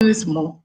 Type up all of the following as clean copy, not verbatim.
use more.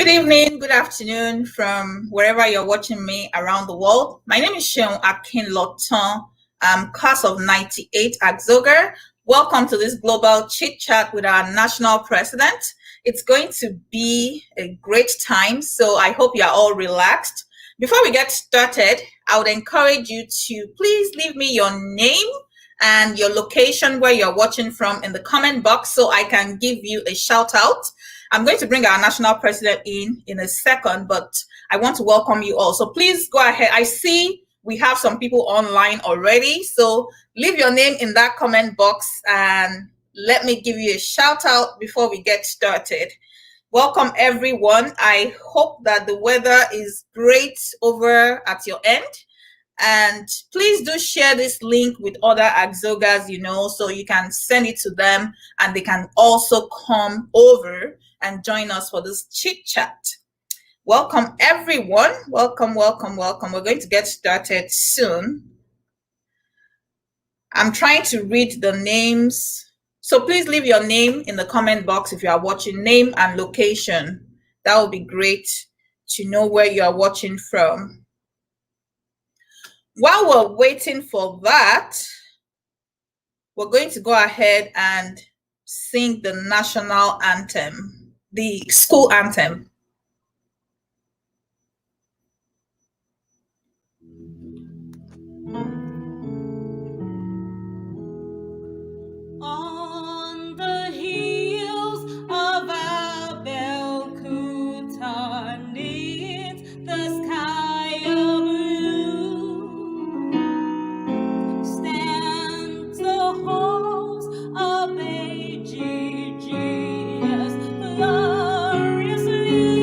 Good evening, good afternoon from wherever you're watching me around the world. My name is Seun Akinloton, class of 98 AGGSOGA. Welcome to this global chit-chat with our national president. It's going to be a great time, so I hope you're all relaxed. Before we get started, I would encourage you to please leave me your name and your location where you're watching from in the comment box so I can give you a shout out. I'm going to bring our national president in a second, but I want to welcome you all. So please go ahead. I see we have some people online already. So leave your name in that comment box and let me give you a shout out before we get started. Welcome everyone. I hope that the weather is great over at your end. And please do share this link with other AGGSOGAs, so you can send it to them and they can also come over and join us for this chit chat. Welcome everyone. Welcome. We're going to get started soon. I'm trying to read the names. So please leave your name in the comment box if you are watching, name and location. That would be great to know where you are watching from. While we're waiting for that, we're going to go ahead and sing the national anthem, the school anthem. On the hills of Abelkuta, neath the sky of blue, stands the halls of AGGS, gloriously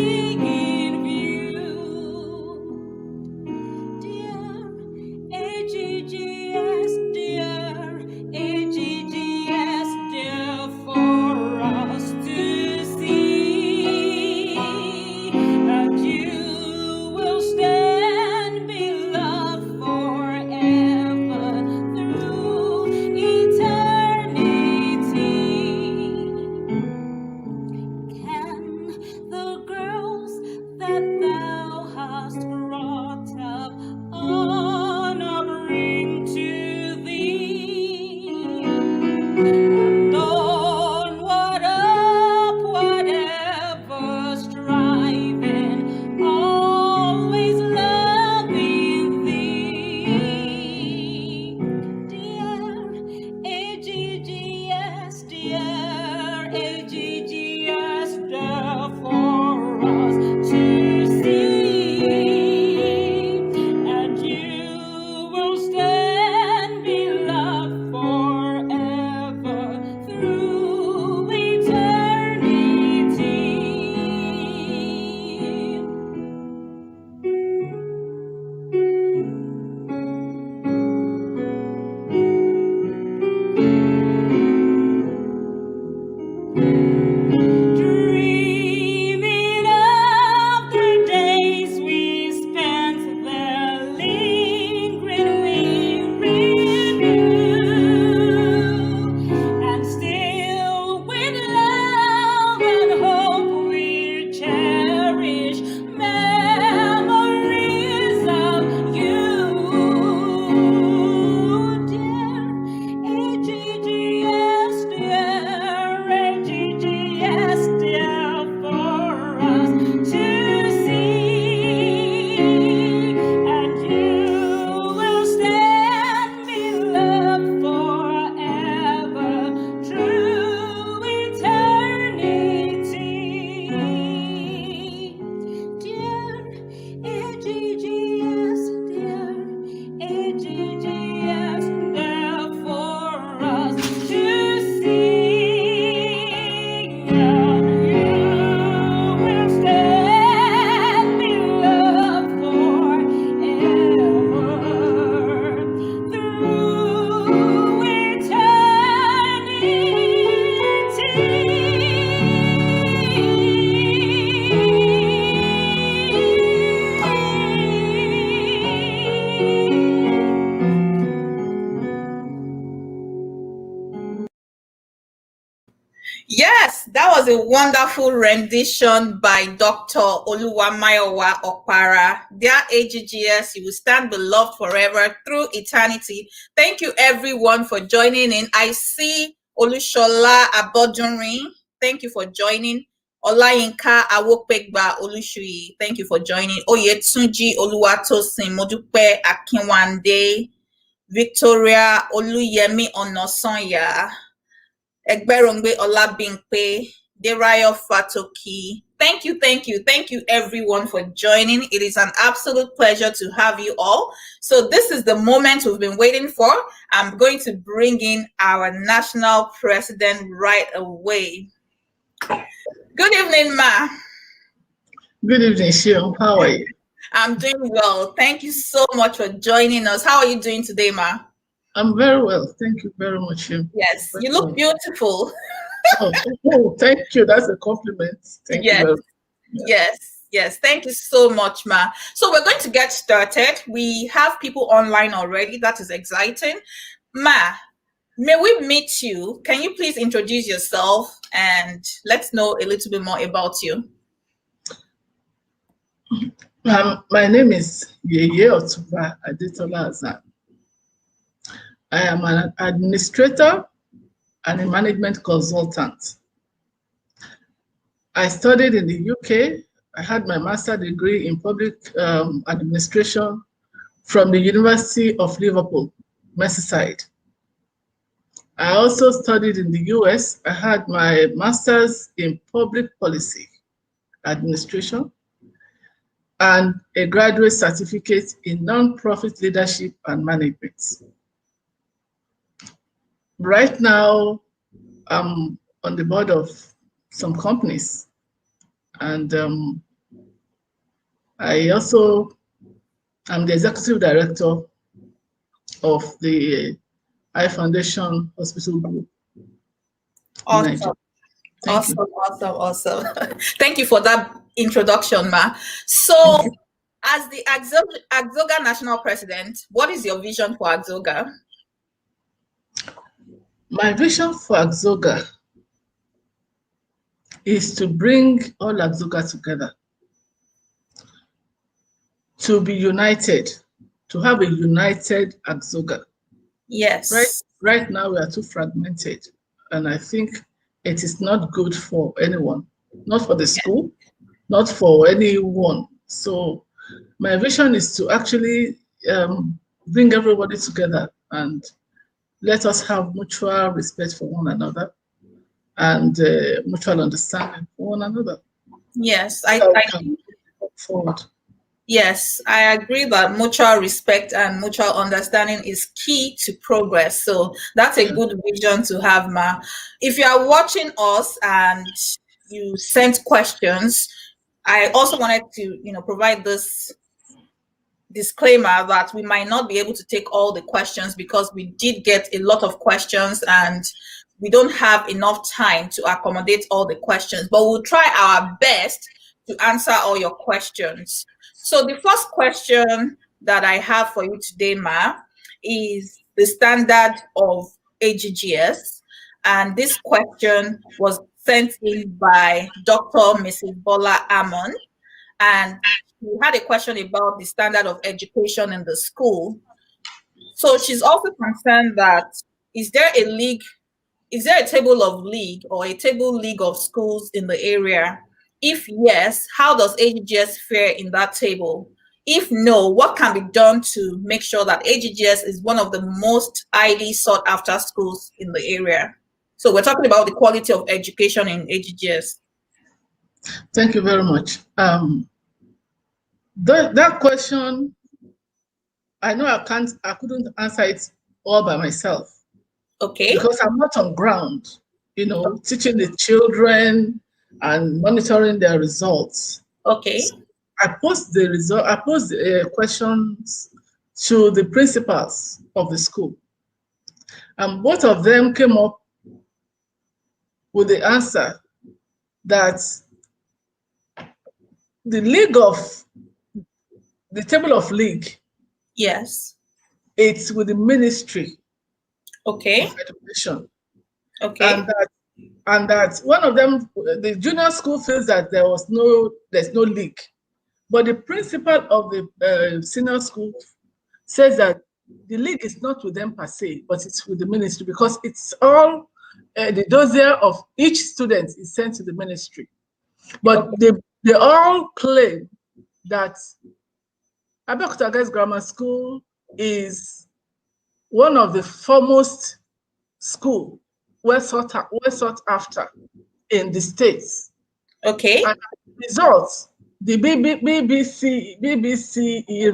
Yes, that was a wonderful rendition by Dr. Oluwamayowa Okpara. Dear AGGS, you will stand beloved forever through eternity. Thank you everyone for joining in. I see Olushola Abodunrin. Thank you for joining. Olayinka Awopegba Olushuyi. Thank you for joining. Oyetunji Oluwatosin Modupe Akinwande. Victoria Oluyemi Onosanya. Egberongbe Olabimpe, Derayo Fatoki. Thank you everyone for joining. It is an absolute pleasure to have you all. So this is the moment we've been waiting for. I'm going to bring in our national president right away. Good evening, Ma. Good evening, Shion. How are you? I'm doing well. Thank you so much for joining us. How are you doing today, Ma? I'm very well. Thank you very much, Shion. Yes, you look beautiful. Oh, thank you. That's a compliment. Thank you very much. Yes. Thank you so much, Ma. So we're going to get started. We have people online already. That is exciting. Ma, may we meet you? Can you please introduce yourself and let's know a little bit more about you? My name is Yeye Otunba Adetola Hassan. I am an administrator and a management consultant. I studied in the UK. I had my master's degree in public administration from the University of Liverpool, Merseyside. I also studied in the US. I had my master's in public policy administration and a graduate certificate in nonprofit leadership and management. Right now, I'm on the board of some companies, and I also am the executive director of the Eye Foundation Hospital Group. Awesome. Awesome. Thank you for that introduction, Ma. So, as the AGGSOGA National President, what is your vision for AGGSOGA? My vision for AGGSOGA is to bring all AGGSOGA together, to be united, to have a united AGGSOGA. Yes. Right now we are too fragmented, and I think it is not good for anyone, not for the school, not for anyone. So my vision is to actually bring everybody together and let us have mutual respect for one another and mutual understanding for one another. Yes, forward. Yes, I agree that mutual respect and mutual understanding is key to progress. So that's a good vision to have, Ma. If you are watching us and you sent questions, I also wanted to, provide this disclaimer that we might not be able to take all the questions because we did get a lot of questions and we don't have enough time to accommodate all the questions, but we'll try our best to answer all your questions. So the first question that I have for you today, Ma, is the standard of AGGS. And this question was sent in by Dr. Mrs. Bola Amon. And we had a question about the standard of education in the school. So she's also concerned that is there a table of league or a table league of schools in the area? If yes, how does AGGS fare in that table? If no, what can be done to make sure that AGGS is one of the most highly sought after schools in the area? So we're talking about the quality of education in AGGS. Thank you very much. That question, I know I couldn't answer it all by myself. Okay. Because I'm not on ground, teaching the children and monitoring their results. Okay. So I posed the questions to the principals of the school. And both of them came up with the answer that the table of league, yes, it's with the Ministry of Education. Okay. And that and that one of them, the junior school, feels that there's no leak, but the principal of the senior school says that the league is not with them per se, but it's with the ministry, because it's all the dossier of each student is sent to the ministry. But they all claim that AGGSOGA's grammar school is one of the foremost school well sought after in the States. Okay. And results, the BBCE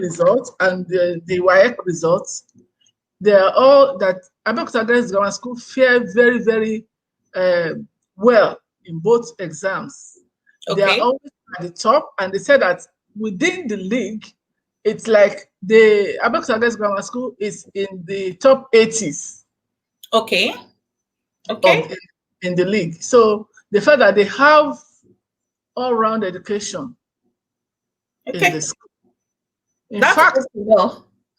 results and the WAEC results, they are all that AGGSOGA's grammar school fare very, very well in both exams. Okay. They are always at the top, and they say that within the league, it's like the AGGSOGA's grammar school is in the top 80s. Okay. Okay. In the league. So the fact that they have all-round education in the school. In fact,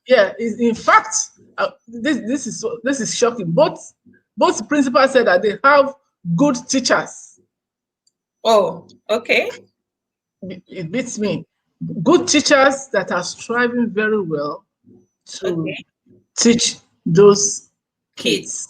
yeah, in fact, this is shocking. Both principals said that they have good teachers. Oh, okay. It beats me. Good teachers that are striving very well to teach those kids.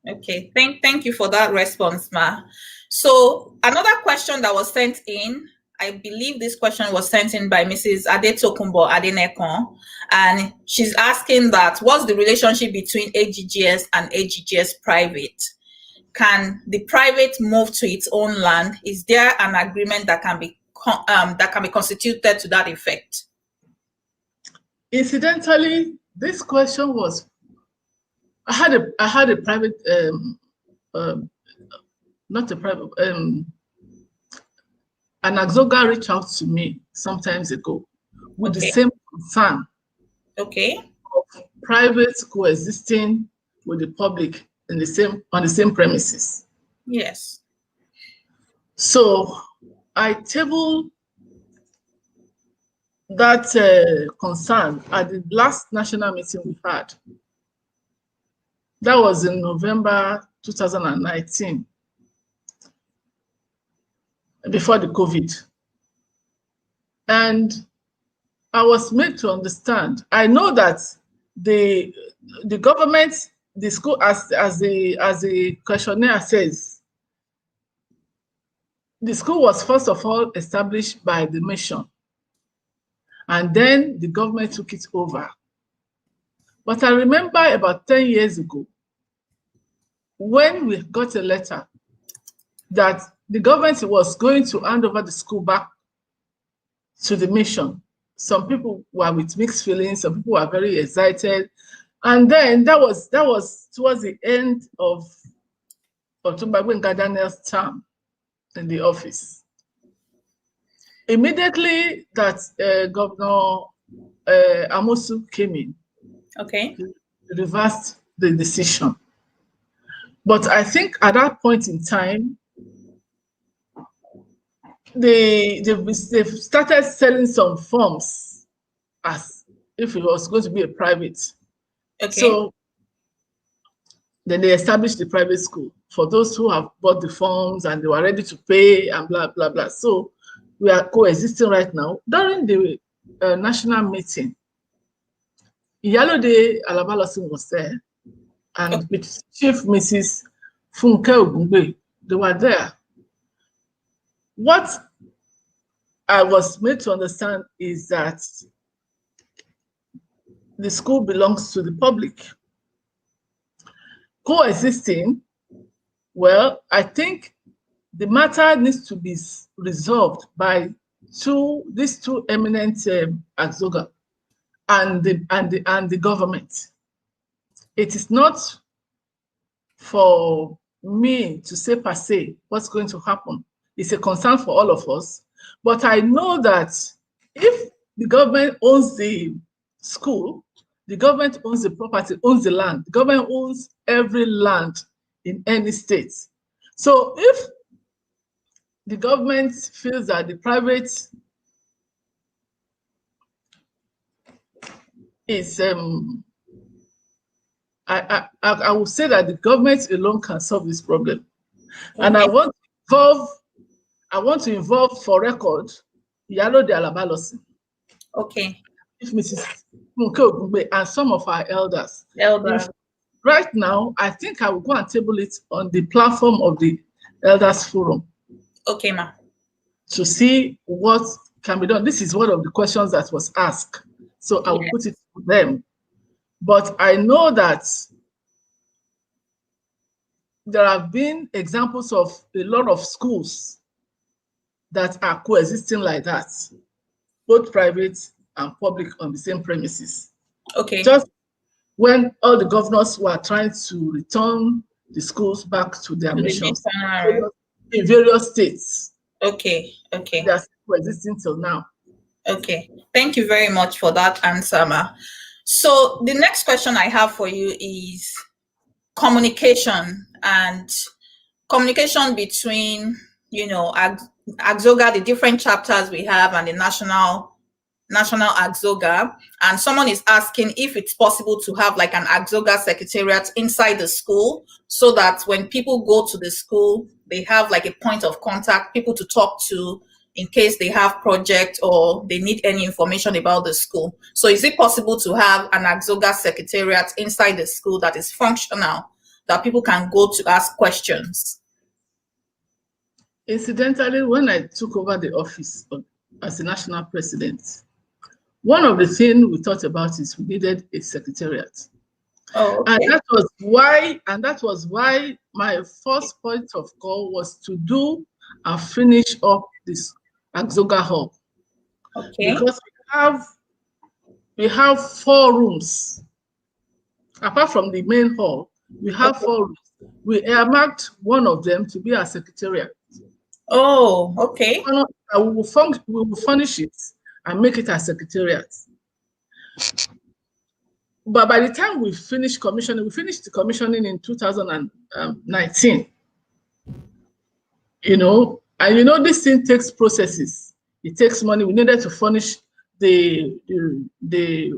Okay, thank you for that response, Ma. So another question that was sent in, I believe this question was sent in by Mrs. Adetola Hassan, and she's asking that what's the relationship between AGGS and AGGS private? Can the private move to its own land? Is there an agreement that can be constituted to that effect? Incidentally, this question was, I had a private, not a private, an AGGSOGA reached out to me some times ago with the same concern. Okay. Of private coexisting with the public on the same premises. Yes. So I tabled that concern at the last national meeting we had. That was in November 2019, before the COVID. And I was made to understand. I know that the government, the school, as the questionnaire says, the school was first of all established by the mission, and then the government took it over. But I remember about 10 years ago, when we got a letter that the government was going to hand over the school back to the mission. Some people were with mixed feelings, some people were very excited. And then that was towards the end of Otunba Daniel's term in the office. Immediately that Governor Amosu came in, he reversed the decision. But I think at that point in time, they've started selling some forms as if it was going to be a private. So then they established the private school for those who have bought the forms and they were ready to pay and blah, blah, blah. So we are coexisting right now. During the national meeting, Iyalode Alabalosin was there, and with Chief Mrs. Funke Ogungbe, they were there. What I was made to understand is that the school belongs to the public. Coexisting, well, I think the matter needs to be resolved by these two eminent AGGSOGA and the government. It is not for me to say per se what's going to happen. It's a concern for all of us. But I know that if the government owns the school, the government owns the property, owns the land, the government owns every land in any state. So if the government feels that the private is I will say that the government alone can solve this problem. Okay. And I want to involve for record Yalo de Alabalosi. Okay. If Mrs. Funke and some of our elders. Elders. Right now, I think I will go and table it on the platform of the Elders Forum. Okay, ma. To see what can be done. This is one of the questions that was asked. So I will put it to them. But I know that there have been examples of a lot of schools that are coexisting like that, both private and public on the same premises. Okay. Just when all the governors were trying to return the schools back to their missions in various states. Okay, okay. They are coexisting till now. Okay, thank you very much for that answer, ma. So the next question I have for you is communication between, AGGSOGA, the different chapters we have, and the national AGGSOGA. And someone is asking if it's possible to have like an AGGSOGA secretariat inside the school, so that when people go to the school, they have like a point of contact, people to talk to in case they have project or they need any information about the school. So is it possible to have an AGGSOGA secretariat inside the school that is functional, that people can go to ask questions? Incidentally, when I took over the office as the national president, one of the things we thought about is we needed a secretariat. Oh, okay. And that was why my first point of call was to do and finish up this AGGSOGA hall. Okay. Because we have 4 rooms. Apart from the main hall, we have 4 rooms. We earmarked one of them to be our secretariat. Oh, okay. We will furnish it and make it a secretariat. But by the time we finished commissioning, we finished the commissioning in 2019. And this thing takes processes. It takes money. We needed to furnish the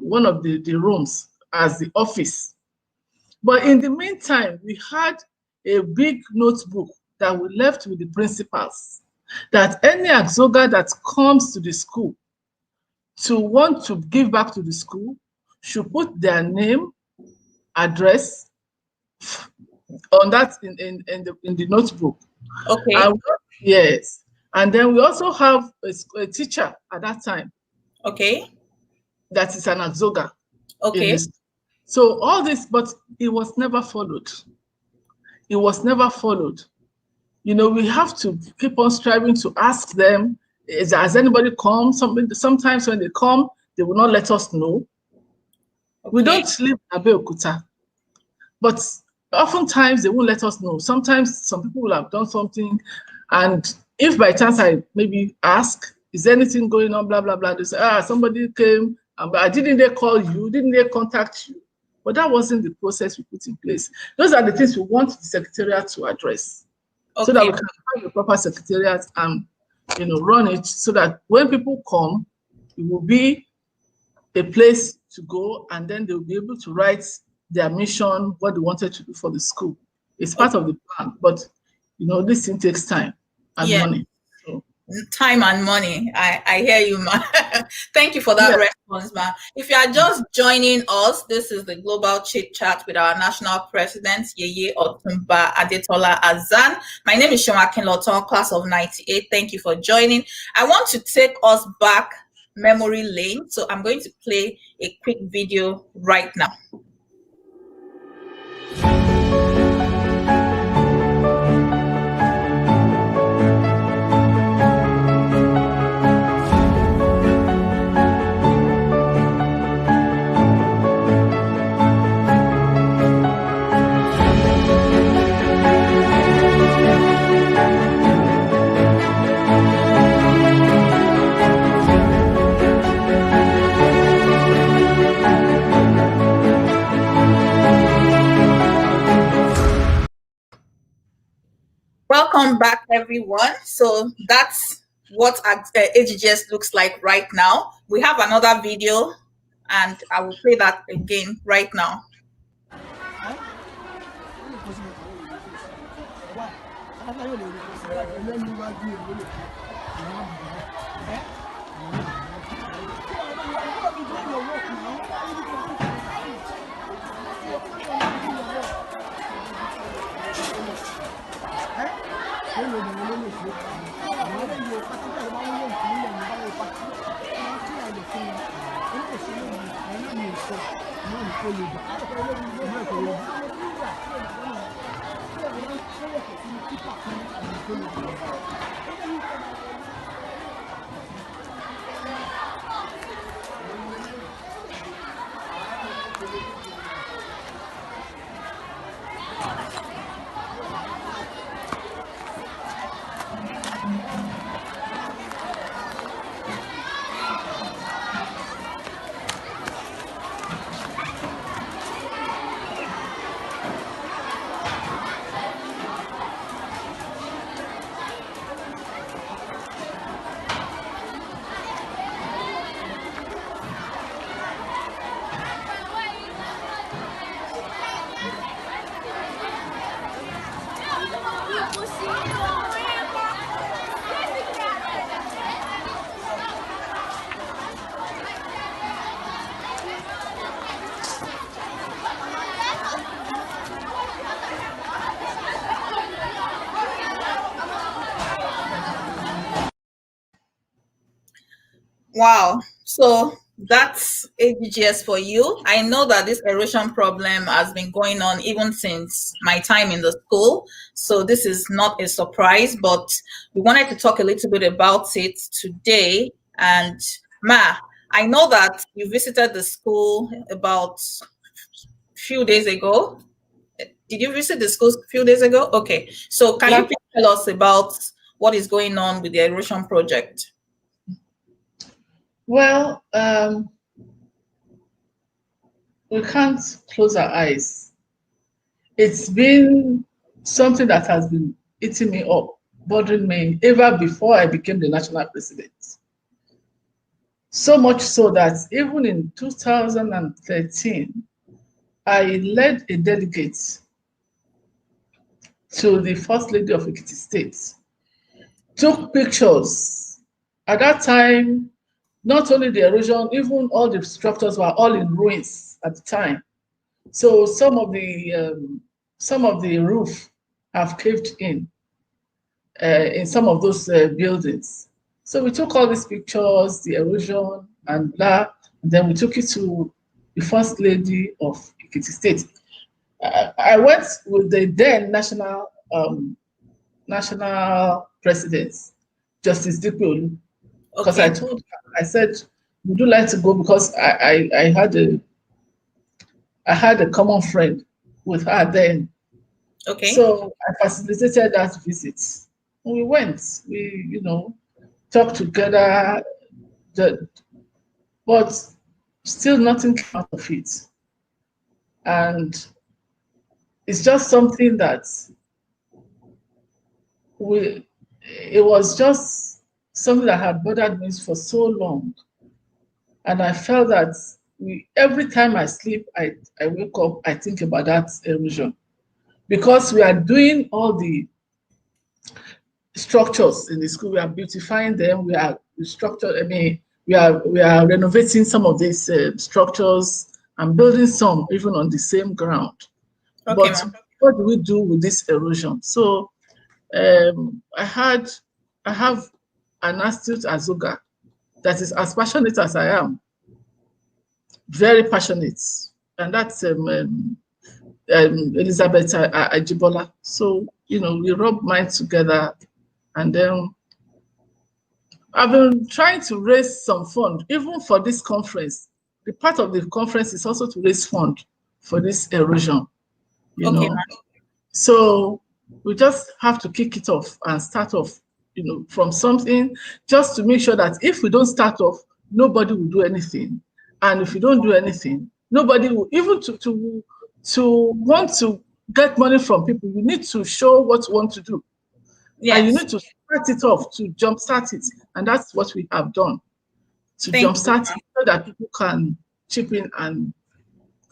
one of the rooms as the office. But in the meantime, we had a big notebook that we left with the principals, that any AGGSOGA that comes to the school to want to give back to the school should put their name, address on that in the notebook. Okay. Yes. And then we also have a teacher at that time. Okay. That is an AGGSOGA. Okay. So all this, but it was never followed. It was never followed. We have to keep on striving to ask them, has anybody come? Sometimes when they come, they will not let us know. Okay. We don't live in Abeokuta, but oftentimes they won't let us know. Sometimes some people will have done something, and if by chance I maybe ask, is there anything going on, blah, blah, blah, they say, somebody came, but didn't they call you? Didn't they contact you? But that wasn't the process we put in place. Those are the things we want the secretariat to address. Okay. So that we can have a proper secretariat and run it, so that when people come, it will be a place to go, and then they'll be able to write their mission, what they wanted to do for the school. It's part of the plan, but this thing takes time and money. So. Time and money. I hear you, ma. Thank you for that response, ma. If you are just joining us, this is the Global Chit Chat with our National President, Yeye Otunba Adetola Hassan. My name is Shoma Kinloton, class of 98. Thank you for joining. I want to take us back memory lane, so I'm going to play a quick video right now. Welcome back, everyone. So that's what AGGS looks like right now. We have another video, and I will play that again right now. Wow. So that's AGGS for you. I know that this erosion problem has been going on even since my time in the school. So this is not a surprise, but we wanted to talk a little bit about it today. And Ma, I know that you visited the school about a few days ago. Did you visit the school a few days ago? Okay. So can you please tell us about what is going on with the erosion project? Well, we can't close our eyes. It's been something that has been eating me up, bothering me ever before I became the national president. So much so that even in 2013, I led a delegate to the First Lady of Ekiti State, took pictures. At that time, not only the erosion, even all the structures were all in ruins at the time. So some of the roof have caved in some of those buildings. So we took all these pictures, the erosion and blah, and then we took it to the First Lady of Ekiti State. I went with the then national president, Justice Dikwe, because Okay. I told her, I said, would you like to go? Because I had a common friend with her then. Okay. So I facilitated that visit. And we went, we, talked together, but still nothing came out of it. And it's just something that it was just something that had bothered me for so long. And I felt that every time I sleep, I wake up, I think about that erosion. Because we are doing all the structures in the school, we are beautifying them, we are we are renovating some of these structures and building some even on the same ground. Okay, But what do we do with this erosion? So I have an astute AGGSOGA that is as passionate as I am, very passionate, and that's Elizabeth Ajibola. So, we rub minds together, and then I've been trying to raise some fund, even for this conference. The part of the conference is also to raise fund for this erosion, Okay, So we just have to kick it off and start off, from something, just to make sure that if we don't start off, nobody will do anything. And if we don't do anything, nobody will, even to want to get money from people, you need to show what you want to do. Yes. And you need to start it off, to jumpstart it. And that's what we have done, to jumpstart it so that people can chip in and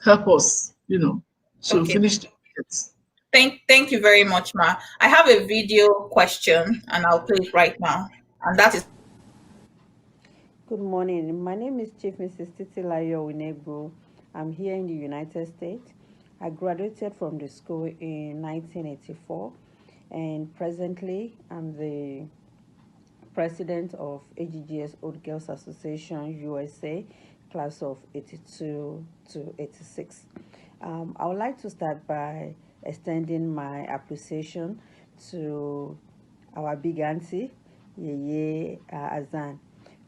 help us, to finish the project. Thank you very much, Ma. I have a video question and I'll play it right now. And that is Good morning. My name is Chief Mrs. Titilayo Winegbu. I'm here in the United States. I graduated from the school in 1984, and presently I'm the president of AGGS Old Girls Association USA, class of 82 to 86. I would like to start by extending my appreciation to our big auntie, Yeye Hassan,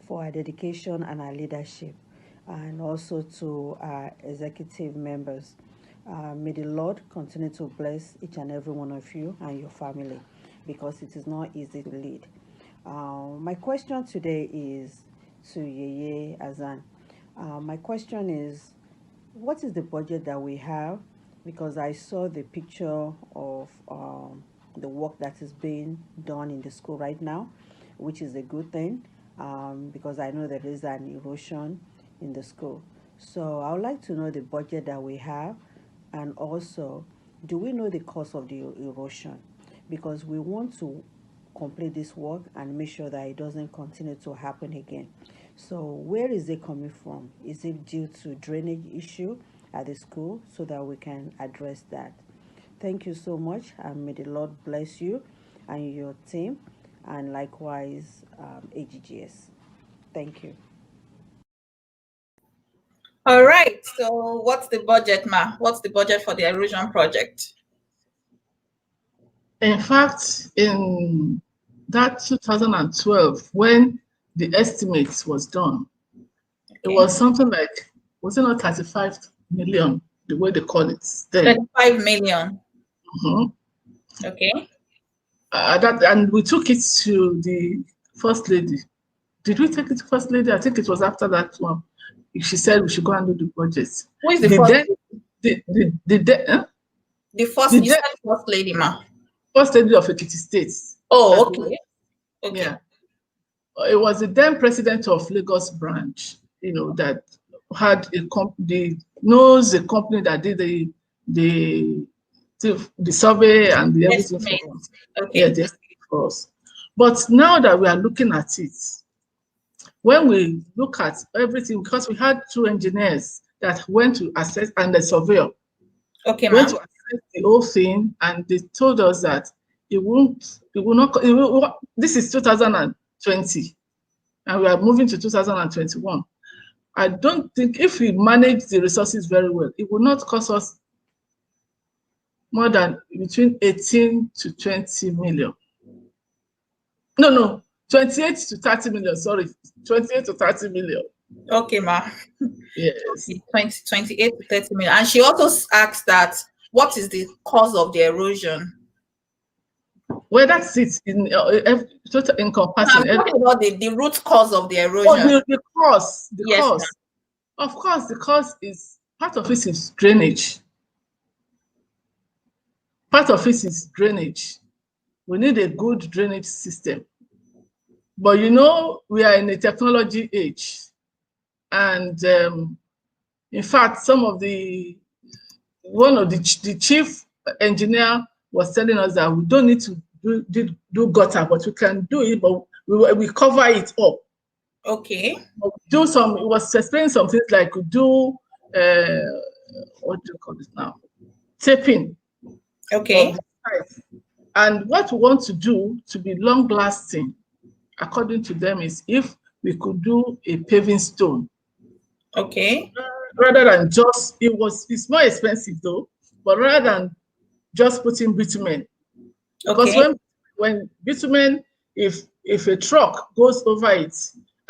for her dedication and her leadership, and also to our executive members. May the Lord continue to bless each and every one of you and your family, because it is not easy to lead. My question today is to Yeye Hassan. My question is, what is the budget that we have? Because I saw the picture of the work that is being done in the school right now, which is a good thing, because I know there is an erosion in the school. So I would like to know the budget that we have, and also, do we know the cause of the erosion? Because we want to complete this work and make sure that it doesn't continue to happen again. So where is it coming from? Is it due to drainage issue at the school, so that we can address that? Thank you so much, and may the Lord bless you and your team, and likewise AGGS. Thank you. all right. So what's the budget, Ma? What's the budget for the erosion project? In fact, in that 2012, when the estimates was done, it was something like, was it not 35 million, the way they call it then? 35 million. Okay. And we took it to the First Lady. Did we take it to First Lady? I think it was after that one. She said we should go and do the budget. Who is the first lady? The First Lady, Ma. First Lady of Ekiti State. Oh, okay. Okay. Yeah. It was the then president of Lagos branch, that had a company, knows the company that did the survey and the everything for us. Okay. Yeah, the estimate for us. But now that we are looking at it, when we look at everything, because we had 2 engineers that went to assess, and the surveyor went to assess the whole thing, and they told us that this is 2020, and we are moving to 2021. I don't think, if we manage the resources very well, it will not cost us more than between 18 to 20 million. No, 28 to 30 million, sorry, 28 to 30 million. Okay, Ma. Yes. 28 to 30 million. And she also asked that, what is the cause of the erosion? Well, that's it in comparison. I'm talking about the root cause of the erosion. Oh, the cause. Yes, cause. Of course, the cause is, part of it is drainage. Part of it is drainage. We need a good drainage system. But we are in a technology age. And in fact, one of the chief engineer was telling us that we don't need to do gutter, but we can do it, but we cover it up. Okay. It was explaining some things like do, what do you call it now? Taping. Okay. And what we want to do to be long lasting, according to them, is if we could do a paving stone. Okay. Rather than just, it's more expensive though, but rather than just putting bitumen. Because when bitumen, if a truck goes over it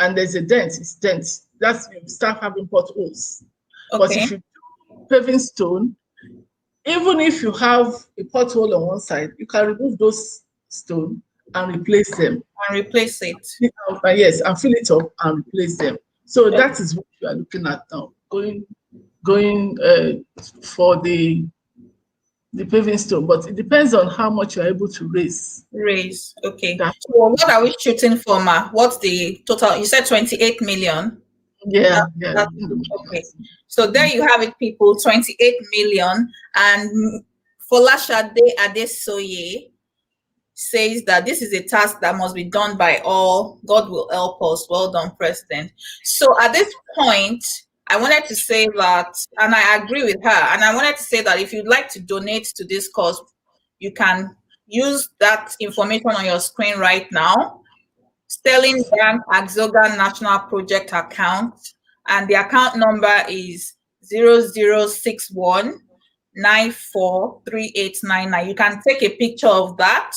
and there's a dent, it's dent. That's, you start having potholes. Okay. But if you do paving stone, even if you have a pothole on one side, you can remove those stones and replace them. And replace it. Yes, and fill it up and replace them. So that is what you are looking at now. Going for the paving stone, but it depends on how much you are able to raise. Okay. So what are we shooting for, Ma? What's the total? You said 28 million. Yeah. Okay. So there you have it, people. 28 million, and Folashade Adesoye says that this is a task that must be done by all. God will help us. Well done, President. So at this point, I wanted to say that, and I agree with her, and I wanted to say that if you'd like to donate to this cause, you can use that information on your screen right now. Sterling Bank AGGSOGA National Project account, and the account number is 0061943899. You can take a picture of that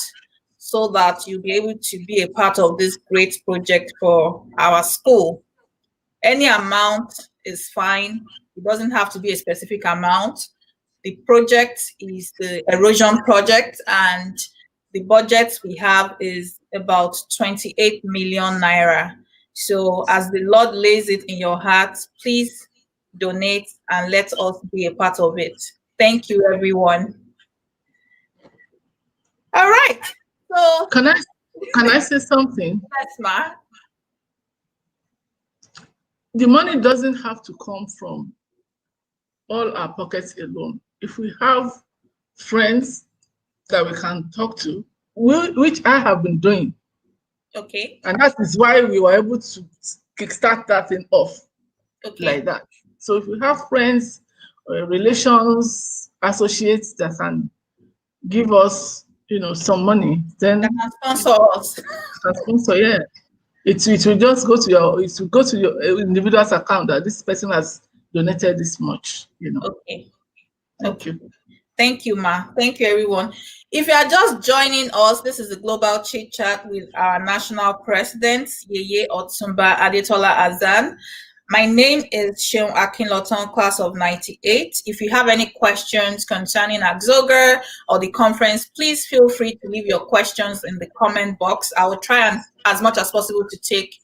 so that you'll be able to be a part of this great project for our school. Any amount is fine. It doesn't have to be a specific amount. The project is the erosion project, and the budget we have is about 28 million naira. So as the Lord lays it in your heart, please donate and let us be a part of it. Thank you, everyone. All right. So Can I say something? yes, ma. The money doesn't have to come from all our pockets alone. If we have friends that we can talk to, which I have been doing, Okay. and that is why we were able to kickstart that thing off like that. So if you have friends, relations, associates that can give us, some money, then That can sponsor us. sponsor, yeah. It will just go to your individual's account that this person has donated this much, Okay. Thank you. Thank you, ma. Thank you, everyone. If you are just joining us, this is a global chit chat with our national president, Yeye Otunba Adetola Hassan. My name is Sheon Akinloton, class of 98. If you have any questions concerning AGGSOGA or the conference, please feel free to leave your questions in the comment box. I will try and as much as possible to take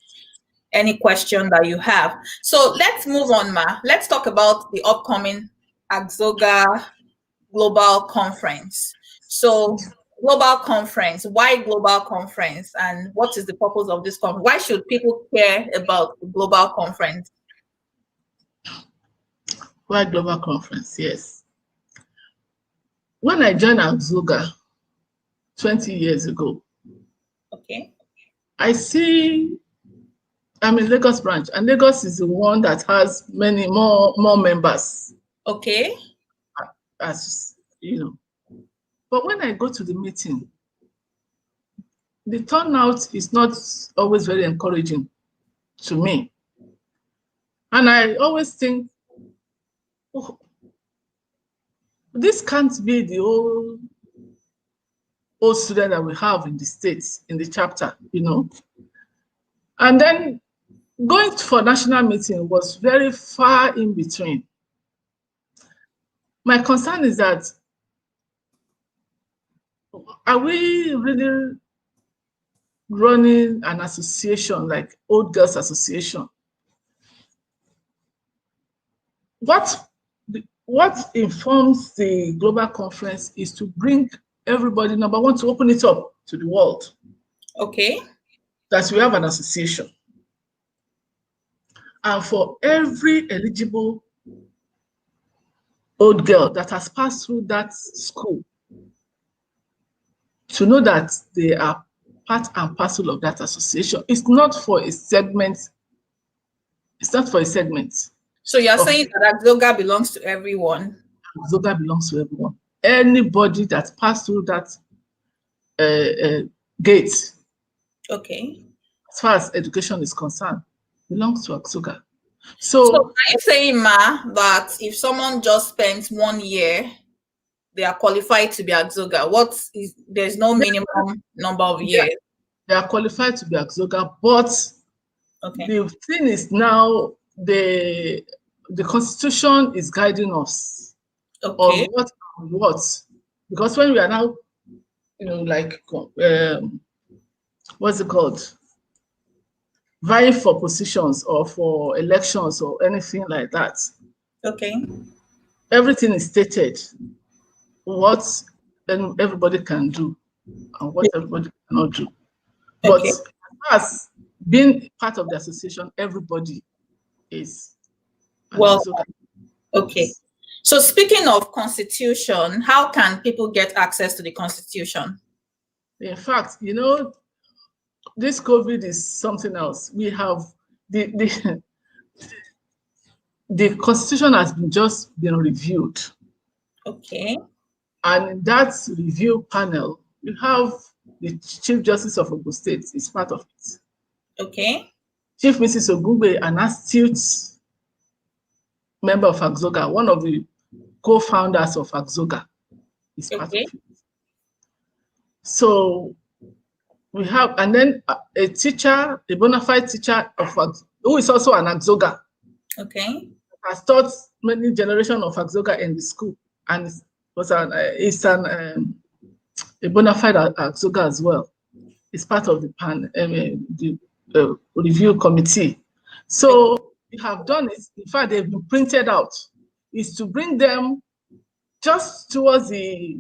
any question that you have. So let's move on, ma. Let's talk about the upcoming AGGSOGA Global Conference. So global conference, why global conference, and what is the purpose of this conference? Why should people care about the global conference? Why global conference? Yes. When I joined AGGSOGA 20 years ago, Okay. I'm in Lagos branch, and Lagos is the one that has many more members. Okay. As you know. But when I go to the meeting, the turnout is not always very encouraging to me. And I always think, oh, this can't be the old student that we have in the States, in the chapter, And then going for national meeting was very far in between. My concern is that, are we really running an association like Old Girls Association? What informs the global conference is to bring everybody, number one, to open it up to the world. Okay. That we have an association. And for every eligible old girl that has passed through that school, to know that they are part and parcel of that association. It's not for a segment. It's not for a segment. So you're saying that AGGSOGA belongs to everyone? AGGSOGA belongs to everyone. Anybody that passed through that gate, okay, as far as education is concerned, belongs to AGGSOGA. So are you saying, ma, that if someone just spent 1 year, they are qualified to be AGGSOGA? There's no minimum number of years? They are qualified to be AGGSOGA, but the thing is now the Constitution is guiding us on what, because when we are now, like what's it called, vying for positions or for elections or anything like that. Okay. Everything is stated, what everybody can do and what everybody cannot do. But as being part of the association, everybody is. Well, okay. So speaking of constitution, how can people get access to the constitution? In fact, you know, this COVID is something else. We have the constitution has just been reviewed. Okay. And in that review panel, you have the Chief Justice of Ogun State is part of it. Okay. Chief Mrs. Ogungbe, an astute member of AGGSOGA, one of the co-founders of AGGSOGA, is part of it. So we have, and then a teacher, a bona fide teacher of who is also an AGGSOGA. Okay. Has taught many generations of AGGSOGA in the school, and it's a bona fide AGGSOGA as well. It's part of the the review committee. So we have done it. In fact, they've been printed out. Is to bring them just towards the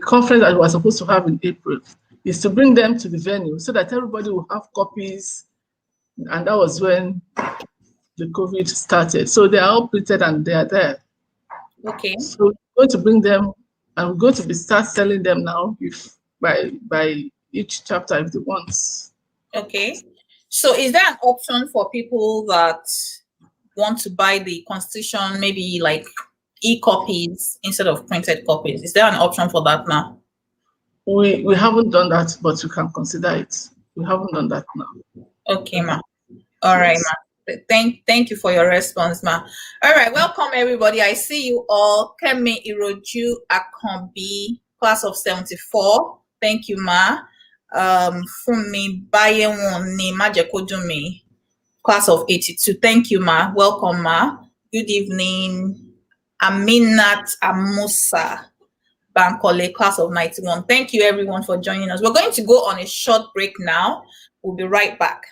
conference that we were supposed to have in April. Is to bring them to the venue so that everybody will have copies. And that was when the COVID started. So they are all printed and they are there. Okay. So we're going to bring them, and we're going to start selling them now if by each chapter if they want. Okay. So is there an option for people that want to buy the constitution, maybe like e-copies instead of printed copies? Is there an option for that now? We haven't done that, but we can consider it. We haven't done that now. Okay, ma. All right, Yes. ma. Thank you for your response, ma. All right, welcome everybody. I see you all. Kemi Iroju Akombi, class of 74. Thank you, ma. Fumi Bayewoni Majekodumi, class of 82. Thank you, ma. Welcome, ma. Good evening. Aminat Amusa Bankole, class of 91. Thank you, everyone, for joining us. We're going to go on a short break now. We'll be right back.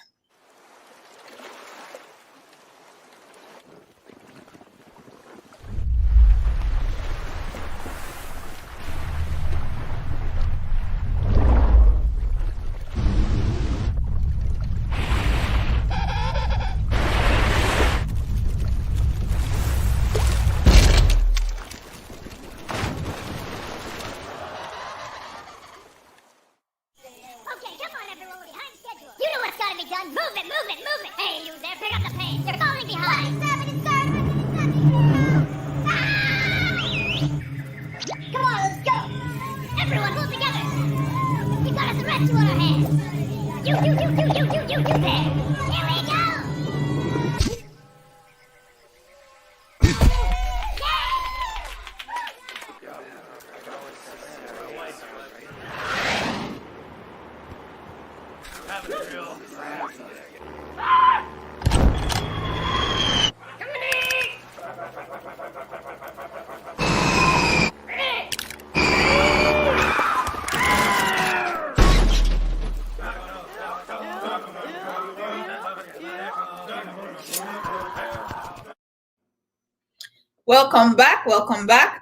Welcome back. Welcome back.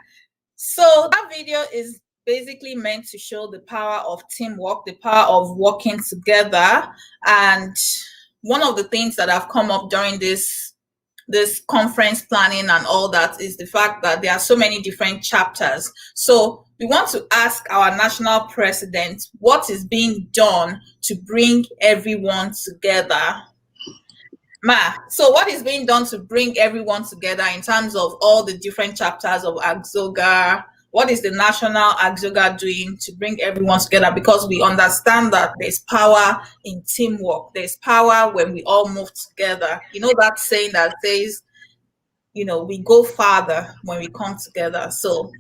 So that video is basically meant to show the power of teamwork, the power of working together. And one of the things that have come up during this conference planning and all that is the fact that there are so many different chapters. So we want to ask our national president what is being done to bring everyone together. Ma, so what is being done to bring everyone together in terms of all the different chapters of AGGSOGA? What is the national AGGSOGA doing to bring everyone together? Because we understand that there's power in teamwork. There's power when we all move together. You know that saying that says, you know, we go farther when we come together. So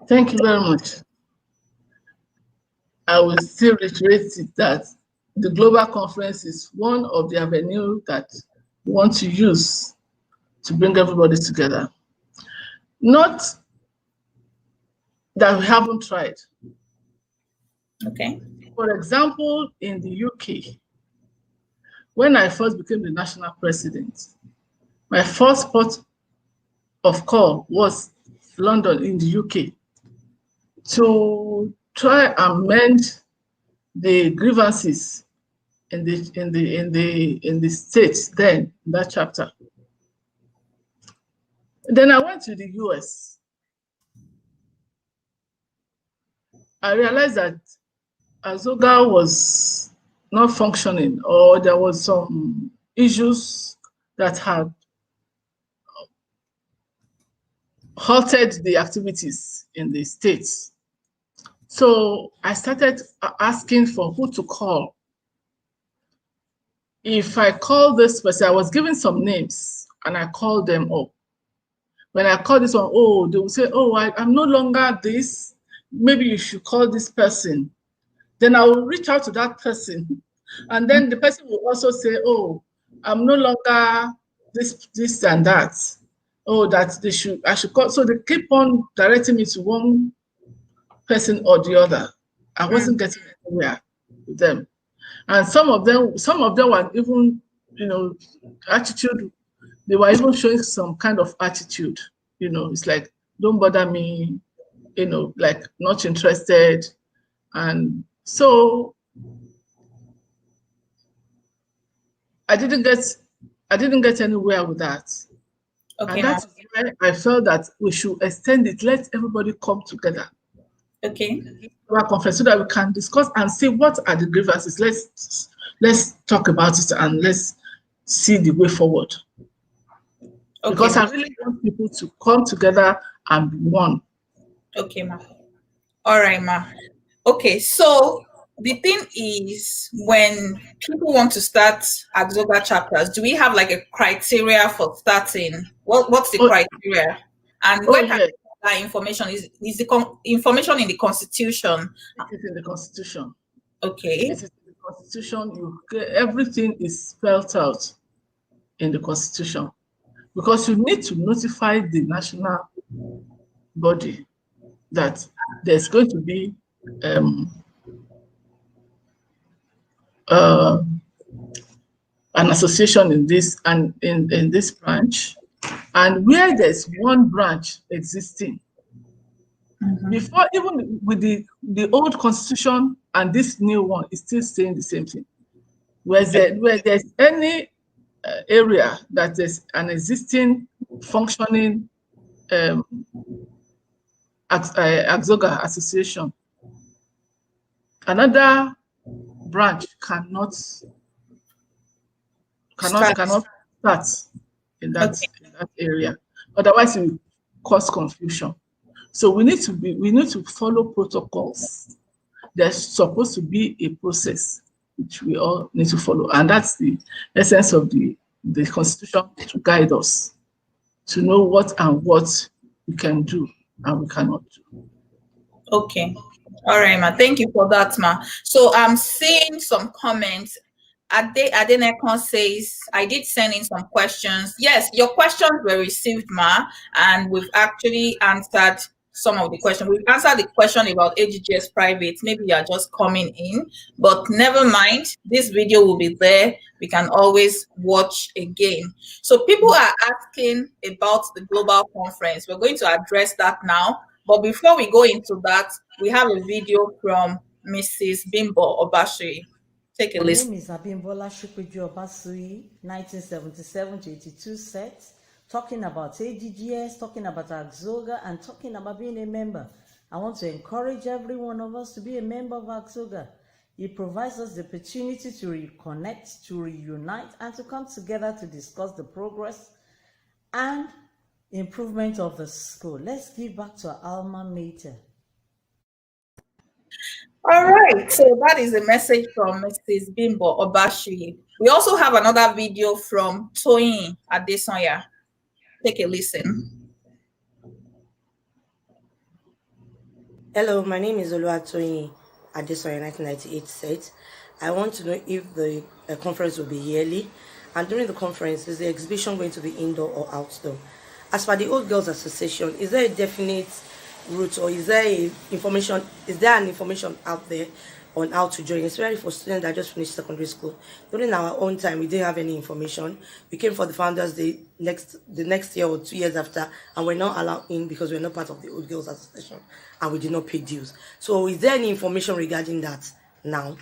thank you very much. I will still reiterate that the global conference is one of the avenues that we want to use to bring everybody together. Not that we haven't tried. Okay. For example, in the UK, when I first became the national president, my first port of call was London in the UK to try and mend the grievances in the states then in that chapter. Then I went to the US. I realized that AGGSOGA was not functioning, or there was some issues that had halted the activities in the states. So I started asking for who to call. If I call this person, I was given some names and I called them up. When I call this one, oh, they will say, oh, I'm no longer this. Maybe you should call this person. Then I will reach out to that person. And then the person will also say, oh, I'm no longer this and that. Oh, that I should call. So they keep on directing me to one person or the other. I wasn't getting anywhere with them. And some of them were even, attitude. They were even showing some kind of attitude. It's like, don't bother me, like not interested. And so I didn't get anywhere with that. Okay, And that's why I felt that we should extend it. Let everybody come together. Okay. Our conference so that we can discuss and see what are the grievances. Let's talk about it and let's see the way forward. Okay. Because I really want people to come together and be one. Okay, ma. All right, ma. Okay, so the thing is, when people want to start AGGSOGA chapters, do we have like a criteria for starting? What's the criteria? And where can that information is the information in the Constitution? It is in the Constitution. Okay. It is in the Constitution. Everything is spelled out in the Constitution, because you need to notify the national body that there's going to be an association in this and in this branch, and where there's one branch existing, before, even with the old constitution and this new one is still saying the same thing. Where there's any area that is an existing functioning AGGSOGA association, another branch cannot start in that area. Otherwise, it will cause confusion. So we need to follow protocols. There's supposed to be a process which we all need to follow, and that's the essence of the Constitution, to guide us to know what we can do and we cannot do. Okay. All right, ma. Thank you for that, ma. So I'm seeing some comments. Adenekon says, I did send in some questions. Yes, your questions were received, ma, and we've actually answered some of the questions. We've answered the question about AGGS private. Maybe you are just coming in, but never mind. This video will be there. We can always watch again. So people are asking about the global conference. We're going to address that now. But before we go into that, we have a video from Mrs. Bimbo Obasui. Take a listen. My name is Abimbola Shukweju Obasui, 1977 to 82 set, talking about AGGS, talking about AGGSOGA, and talking about being a member. I want to encourage every one of us to be a member of AGGSOGA. It provides us the opportunity to reconnect, to reunite, and to come together to discuss the progress and improvement of the school. Let's give back to our alma mater. All right, so that is a message from Mrs. Bimbo Obashi. We also have another video from Toyin Adesanya. Take a listen. Hello, my name is Toyin Adesanya, 1998 set. I want to know if the conference will be yearly, and during the conference, is the exhibition going to be indoor or outdoor? As for the Old Girls Association, is there a definite route, or is there an information out there on how to join, especially for students that just finished secondary school? During our own time, we didn't have any information. We came for the Founders Day the next year or 2 years after, and we're not allowed in because we're not part of the Old Girls Association and we did not pay dues. So is there any information regarding that now?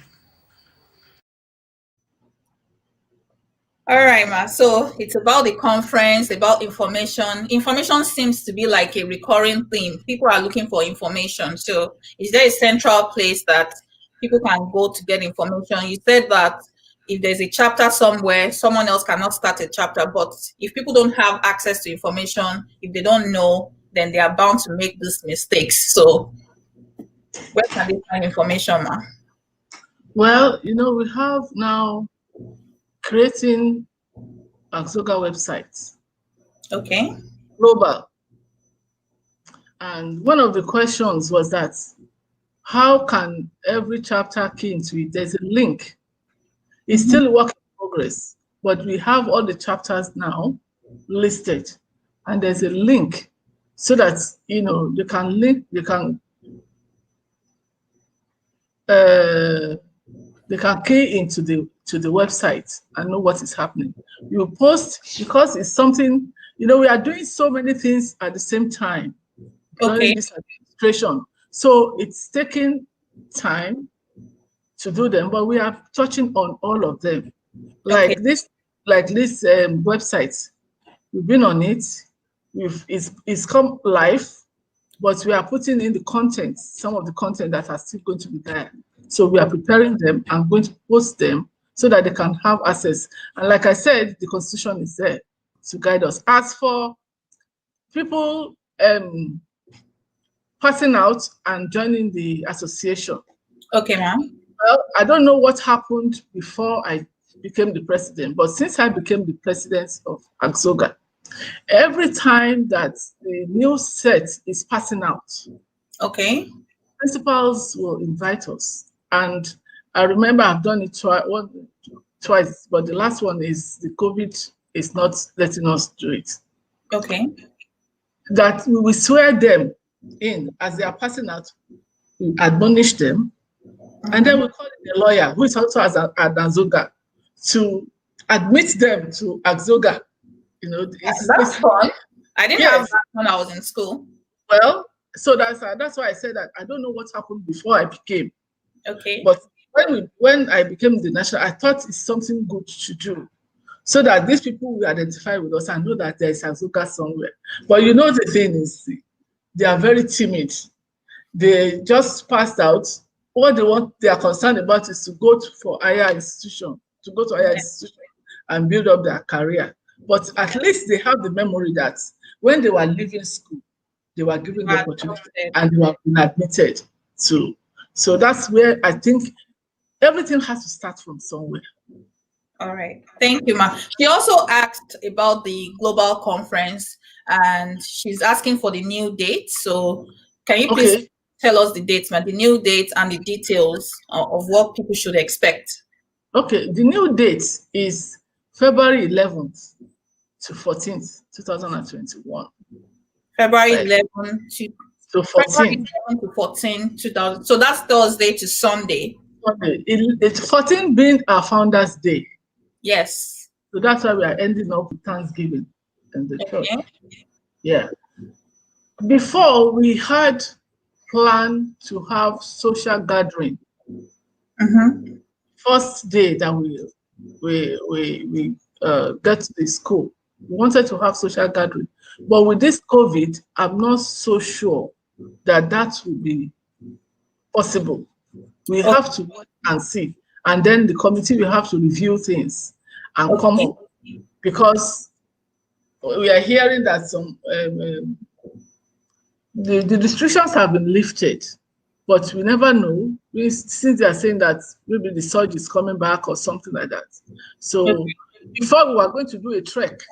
All right, ma. So it's about the conference, about information. Information seems to be like a recurring theme. People are looking for information. So is there a central place that people can go to get information? You said that if there's a chapter somewhere, someone else cannot start a chapter. But if people don't have access to information, if they don't know, then they are bound to make these mistakes. So where can they find information, ma? Well, we have now creating AGGSOGA websites, Okay. global. And one of the questions was that, how can every chapter key into it? There's a link. It's still a work in progress, but we have all the chapters now listed. And there's a link so that, they can link, they can key into the website and know what is happening. You post, because it's something, we are doing so many things at the same time during this administration. So it's taking time to do them, but we are touching on all of them. Like this website, we've been on it. It's come live, but we are putting in the content, some of the content that are still going to be there. So we are preparing them and going to post them so that they can have access. And like I said, the Constitution is there to guide us. As for people passing out and joining the association. Okay, ma'am. Well, I don't know what happened before I became the president, but since I became the president of AGGSOGA, every time that the new set is passing out, principals will invite us. And I remember I've done it twice, but the last one is the COVID is not letting us do it. Okay. That we will swear them in as they are passing out, we admonish them, and then we call in a lawyer who is also an AGGSOGA to admit them to AGGSOGA. That's fun. I didn't have that when I was in school. Well, so that's why I said that I don't know what happened before I became. Okay. But when I became the national, I thought it's something good to do, so that these people will identify with us and know that there is AGGSOGA somewhere. But the thing is, they are very timid. They just passed out. What they are concerned about is to go for higher institution, and build up their career. But at least they have the memory that when they were leaving school, they were given the opportunity and they were been admitted to. So that's where I think everything has to start from somewhere. All right. Thank you, ma'am. She also asked about the global conference and she's asking for the new date. So can you please tell us the dates, ma'am, the new date and the details of what people should expect? Okay. The new date is February 11th to 14th, 2021. February 11th to 14. 2000. So that's Thursday to Sunday. Sunday. It's 14 being our Founders Day. Yes. So that's why we are ending up with Thanksgiving in the church. Yeah. Before we had planned to have social gathering. First day that we get to the school, we wanted to have social gathering, but with this COVID, I'm not so sure that will be possible. We have to watch and see, and then the committee will have to review things and come up, because we are hearing that some the restrictions have been lifted, but we never know. Since they are saying that maybe the surge is coming back or something like that. So before we were going to do a trek,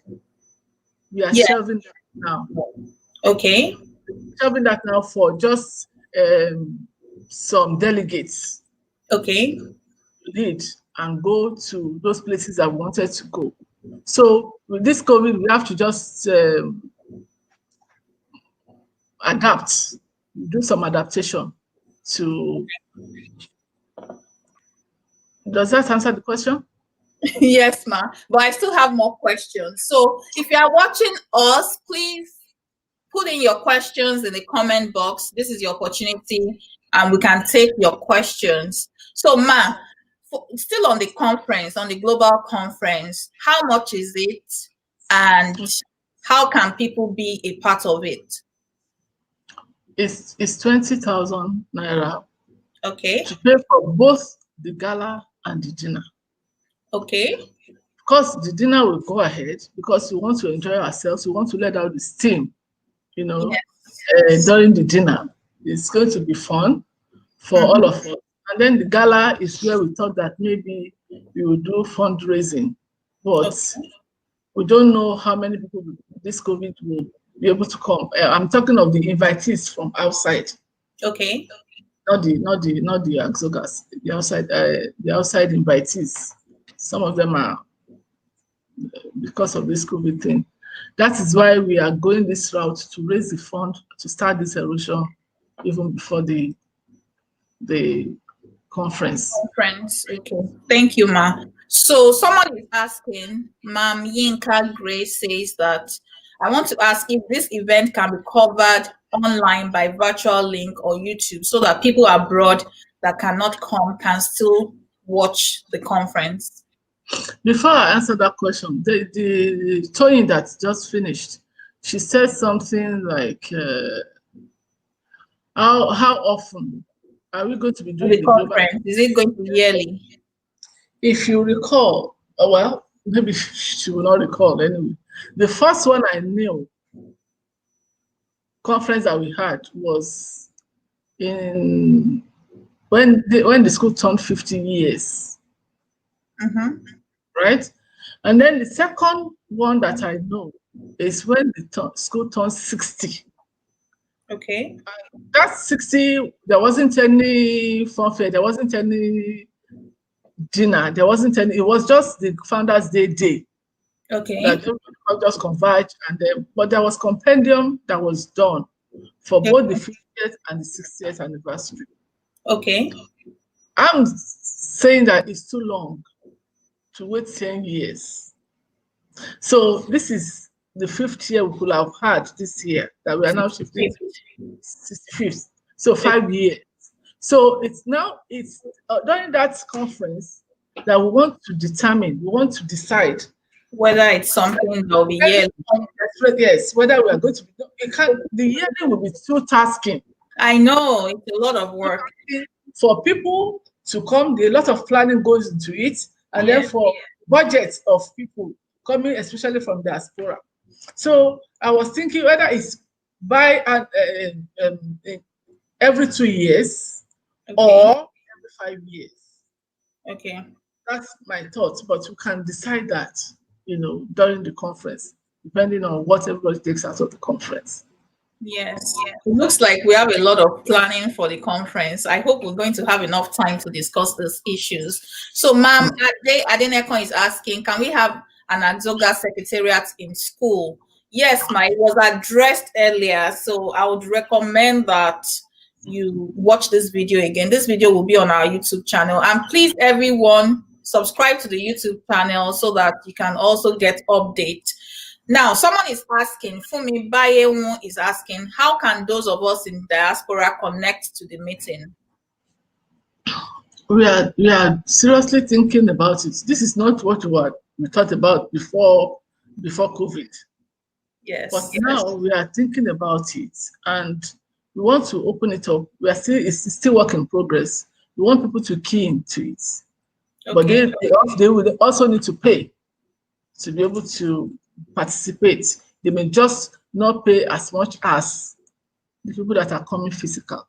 we are shelving that now. Okay. Shelving that now for just some delegates. Okay. Lead and go to those places that we wanted to go. So with this COVID, we have to just adapt, do some adaptation to. Does that answer the question? Yes, ma'am. But I still have more questions. So if you are watching us, please put in your questions in the comment box. This is your opportunity and we can take your questions. So, ma'am, still on the conference, on the global conference, how much is it, and how can people be a part of it? It's 20,000 naira Okay. to pay for both the gala and the dinner. Okay. Of course, the dinner will go ahead because we want to enjoy ourselves. We want to let out the steam, you know, during the dinner. It's going to be fun for all of us. And then the gala is where we thought that maybe we will do fundraising, but we don't know how many people this COVID will be able to come. I'm talking of the invitees from outside. Okay. Not the AGGSOGAs, the outside invitees. Some of them are because of this COVID thing. That is why we are going this route to raise the fund to start this erosion even before the conference. Okay. Thank you, Ma. So someone is asking, Ma'am Yinka Gray says that I want to ask if this event can be covered online by virtual link or YouTube so that people abroad that cannot come can still watch the conference. Before I answer that question, the Toyin that just finished, she said something like, how often are we going to be doing the conference? Is it going to be yearly? If you recall, well, maybe she will not recall anyway. The first one I knew conference that we had was in when the school turned 50 years. Right? And then the second one that I know is when the school turns 60. Okay. That's 60, there wasn't any funfair, there wasn't any dinner, there wasn't any, it was just the Founders Day. Okay. That just converged, and then, but there was compendium that was done for both the 50th and the 60th anniversary. Okay. I'm saying that it's too long to wait 10 years. So this is the 5th year we could have had this year that we are now shifting to 65th. So 5 years. So it's now, it's during that conference that we want to determine, we want to decide whether it's something that will be yearly. Yes, whether we are going to be, the yearly will be too tasking. I know, it's a lot of work. For people to come, a lot of planning goes into it, and then for budgets of people coming, especially from diaspora. So I was thinking whether it's by every 2 years or every 5 years. Okay. That's my thought, but you can decide that, you know, during the conference, depending on what everybody takes out of the conference. Yes, it looks like we have a lot of planning for the conference. I hope we're going to have enough time to discuss these issues. So, Ma'am Adenekon is asking, can we have an AGGSOGA secretariat in school? Yes, it was addressed earlier, so I would recommend that you watch this video again. This video will be on our YouTube channel, and please, everyone, subscribe to the YouTube channel so that you can also get updates. Now, someone is asking, Fumi Bayewu is asking, how can those of us in diaspora connect to the meeting? We are seriously thinking about it. This is not what we thought about before COVID. Yes. But now we are thinking about it, and we want to open it up. It's still work in progress. We want people to key into it. Okay. But they will also need to pay to be able to participate. They may just not pay as much as the people that are coming physical.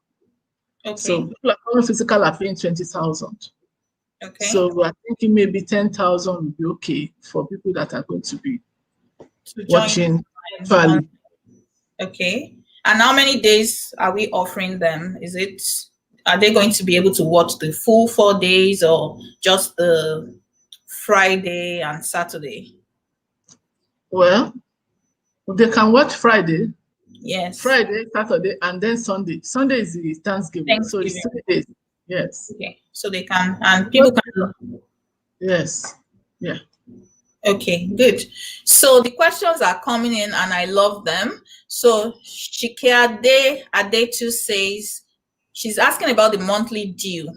Okay. So people are coming physical are paying 20,000. Okay. So we are thinking maybe 10,000 would be okay for people that are going to be watching. Okay. And how many days are we offering them? Are they going to be able to watch the full 4 days or just the Friday and Saturday? Well, they can watch Friday. Yes. Friday, Saturday, and then Sunday. Sunday is the Thanksgiving. So it's 3 days. Yes. Okay. So they can, and people can. Yes. Yeah. Okay, good. So the questions are coming in and I love them. So Shikeade Adetu says, she's asking about the monthly due.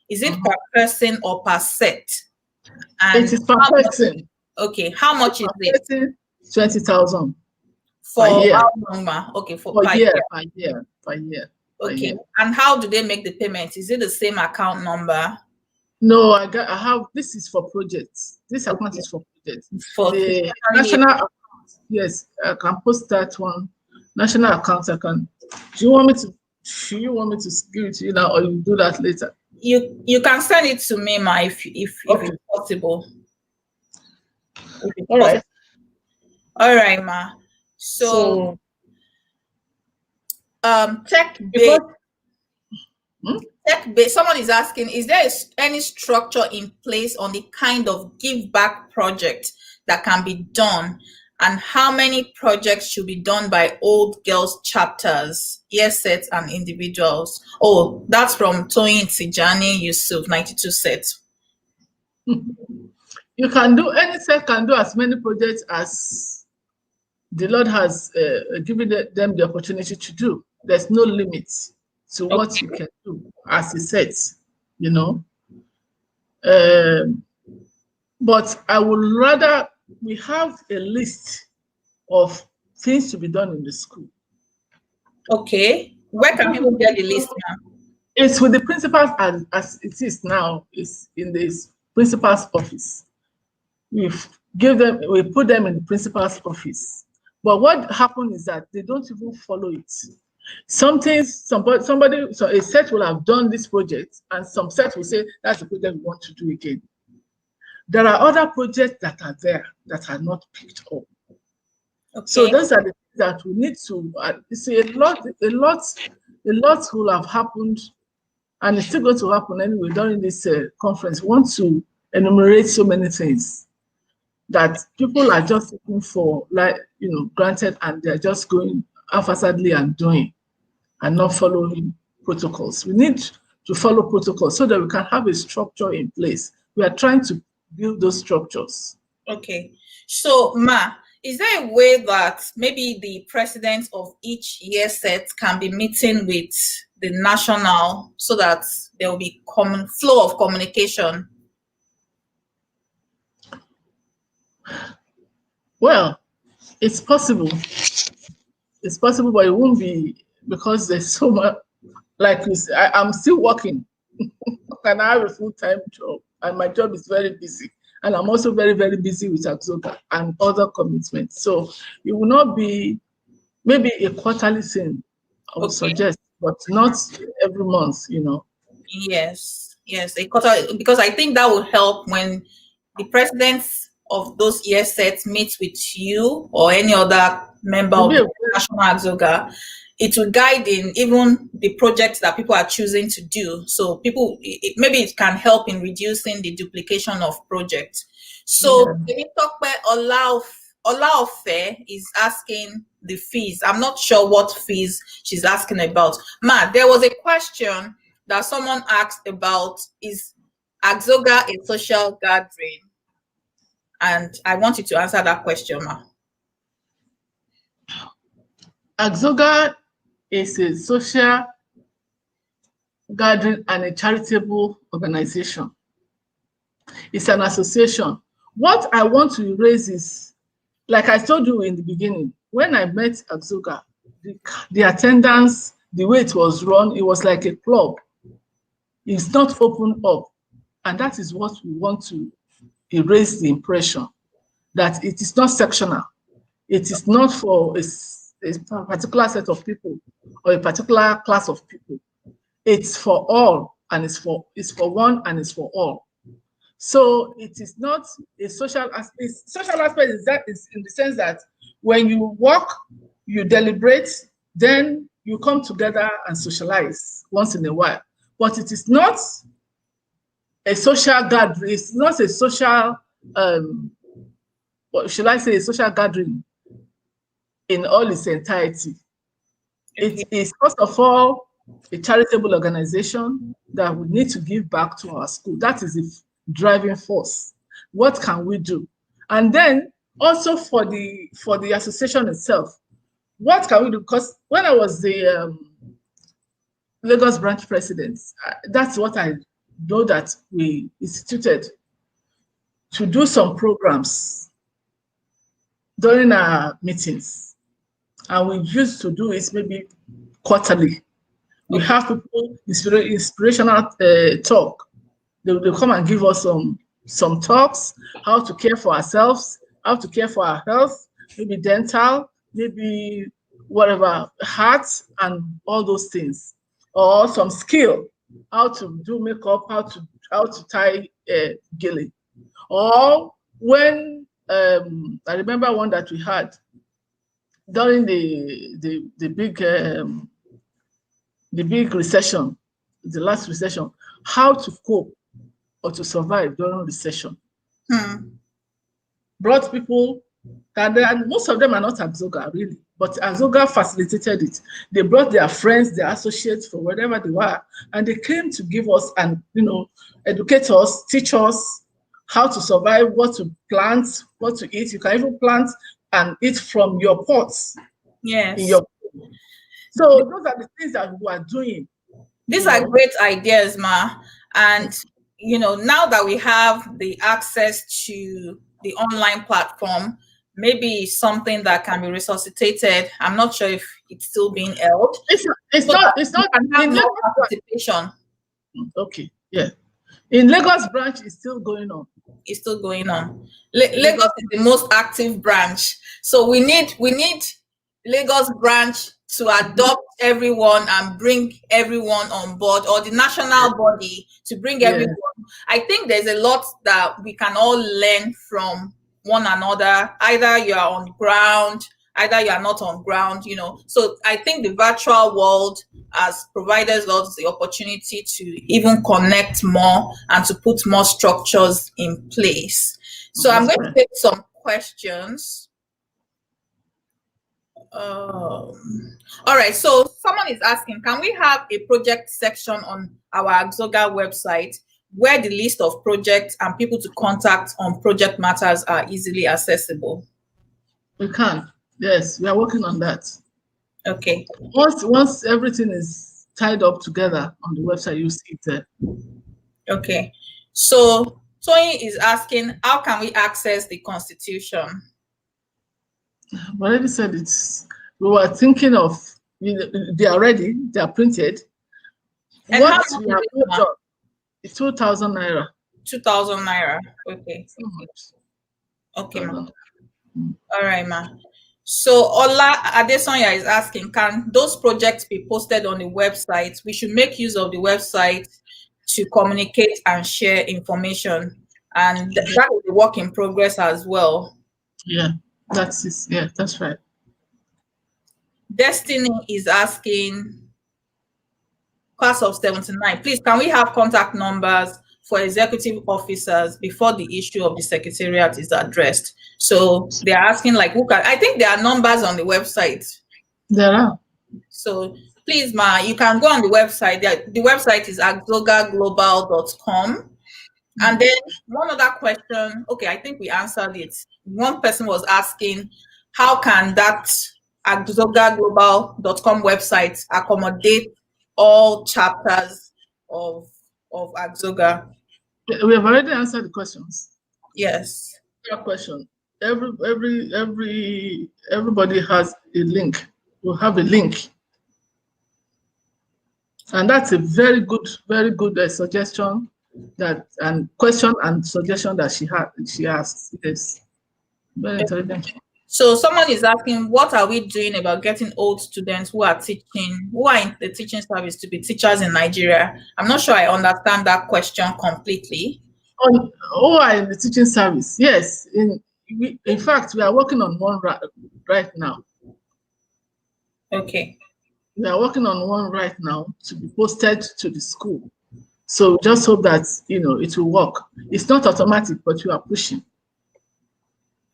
Is it per person or per set? And it is per person. Okay, how much is it? 20,000 for per year. how long, ma? Okay, for Per per year, year. per year. Okay, and how do they make the payment? Is it the same account number? No, I have, this is for projects. This account is for projects. For the national account, yes, I can post that one. National account, I can. Do you want me to give it to you now, or you do that later? You can send it to me, ma, if Okay. it's possible. All right. All right, ma. So tech-based. Tech-based. Someone is asking, is there any structure in place on the kind of give back project that can be done, and how many projects should be done by old girls chapters, yes sets, and individuals? Oh, that's from Toyin Tijani Yusuf, 92 sets. You can do, any set can do as many projects as the Lord has given them the opportunity to do. There's no limit to what you can do as a set, you know. But I would rather we have a list of things to be done in the school. Okay. Where can people get the list now? It's with the principals as it is now. It's in the principal's office. We put them in the principal's office. But what happened is that they don't even follow it. Somebody, so a set will have done this project, and some set will say that's the project we want to do again. There are other projects that are there that are not picked up. Okay. So those are the things that we need to. See, a lot will have happened, and it's still going to happen anyway during this conference. We want to enumerate so many things that people are just looking for, like, you know, granted, and they're just going haphazardly and doing, and not following protocols. We need to follow protocols so that we can have a structure in place. We are trying to build those structures. Okay. So, Ma, is there a way that maybe the president of each year set can be meeting with the national so that there will be common flow of communication? Well, it's possible. It's possible, but it won't be, because there's so much. Like you say, I'm still working, and I have a full-time job, and my job is very busy. And I'm also very, very busy with AGGSOGA and other commitments. So it will not be, maybe a quarterly thing, I would suggest, but not every month, you know. Yes, a quarter, because I think that would help when the presidents of those year sets meet with you or any other member of the National AGGSOGA. It will guide in even the projects that people are choosing to do. So people, maybe it can help in reducing the duplication of projects. So Olaofe is asking the fees. I'm not sure what fees she's asking about. Ma, there was a question that someone asked about, is AGGSOGA a social gathering? And I want you to answer that question, Ma. AGGSOGA is a social gathering and a charitable organization. It's an association. What I want to raise is, like I told you in the beginning, when I met AGGSOGA, the attendance, the way it was run, it was like a club. It's not opened up. And that is what we want to erase, the impression that it is not sectional. It is not for a particular set of people or a particular class of people. It's for all, and it's for one, and it's for all. So it is not a social aspect. Social aspect is in the sense that when you work, you deliberate, then you come together and socialize once in a while. But it is not a social gathering. It's not a social, what should I say, a social gathering in all its entirety. It is, first of all, a charitable organization that we need to give back to our school. That is the driving force. What can we do? And then also for the association itself, what can we do? Because when I was the Lagos branch president, that's what I know that we instituted to do some programs during our meetings. And we used to do it maybe quarterly. We have people inspirational talk. They come and give us some talks, how to care for ourselves, how to care for our health, maybe dental, maybe whatever, heart, and all those things, or some skill, how to do makeup, how to tie gilly, or when I remember one that we had during the big recession, the last recession, how to cope or to survive during recession. Brought people, and most of them are not AGGSOGA really, but AGGSOGA facilitated it. They brought their friends, their associates, for wherever they were, and they came to give us and educate us, teach us how to survive, what to plant, what to eat. You can even plant and eat from your pots. Yes. So those are the things that we are doing. These are great ideas, Ma. And now that we have the access to the online platform, maybe something that can be resuscitated. I'm not sure if it's still being held. It's not and have more participation. Okay, yeah. In Lagos branch, it's still going on. It's still going on. Lagos is the most active branch, so we need Lagos branch to adopt everyone and bring everyone on board, or the national body to bring everyone. I think there's a lot that we can all learn from one another. Either you are on ground, either you are not on ground, So I think the virtual world has provided us the opportunity to even connect more and to put more structures in place. So I'm going to take some questions. All right, so someone is asking, can we have a project section on our AGGSOGA website where the list of projects and people to contact on project matters are easily accessible? We can. Yes, we are working on that. Okay. Once everything is tied up together on the website, you see it there. Okay. So Tony is asking, how can we access the Constitution? I've already said it. We were thinking of, they are ready, they are printed. And what we have done is 2,000 naira. 2,000 naira. Okay. So much. Okay, ma. All right, ma. So Ola Adesonya is asking, can those projects be posted on the website? We should make use of the website to communicate and share information. And that is a work in progress as well. Yeah. That's it. Yeah, that's right. Destiny is asking, class of 79, please, can we have contact numbers for executive officers before the issue of the Secretariat is addressed? So they're asking, like, who can, I think there are numbers on the website. There are. So please, ma, you can go on the website. The website is aggsoganational.com. And then one other question, okay, I think we answered it. One person was asking, how can that aggsoganational.com website accommodate all chapters of AGGSOGA? We have already answered the questions. Yes. Question. Everybody has a link. You have a link. And that's a very good suggestion and question and suggestion that she asked. Yes. Very intelligent. So someone is asking, what are we doing about getting old students who are in the teaching service to be teachers in Nigeria? I'm not sure I understand that question completely. Who are in the teaching service? Yes. In fact, we are working on one right now. Okay. We are working on one right now to be posted to the school. So just hope that it will work. It's not automatic, but we are pushing.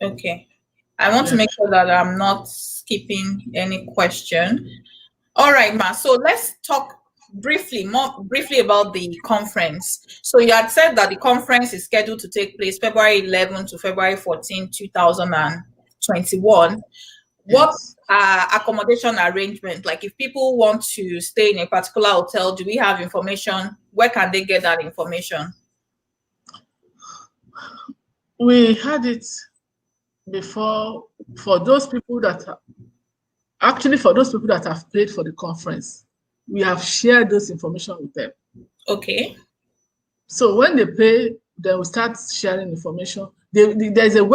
Okay. I want to make sure that I'm not skipping any question. All right, ma. So let's talk more briefly about the conference. So you had said that the conference is scheduled to take place February 11 to February 14, 2021. What accommodation arrangement? Like if people want to stay in a particular hotel, do we have information where can they get that information? We had it before for those people that for those people that have paid for the conference. We have shared those information with them. Okay. So when they pay, they will start sharing information. There's a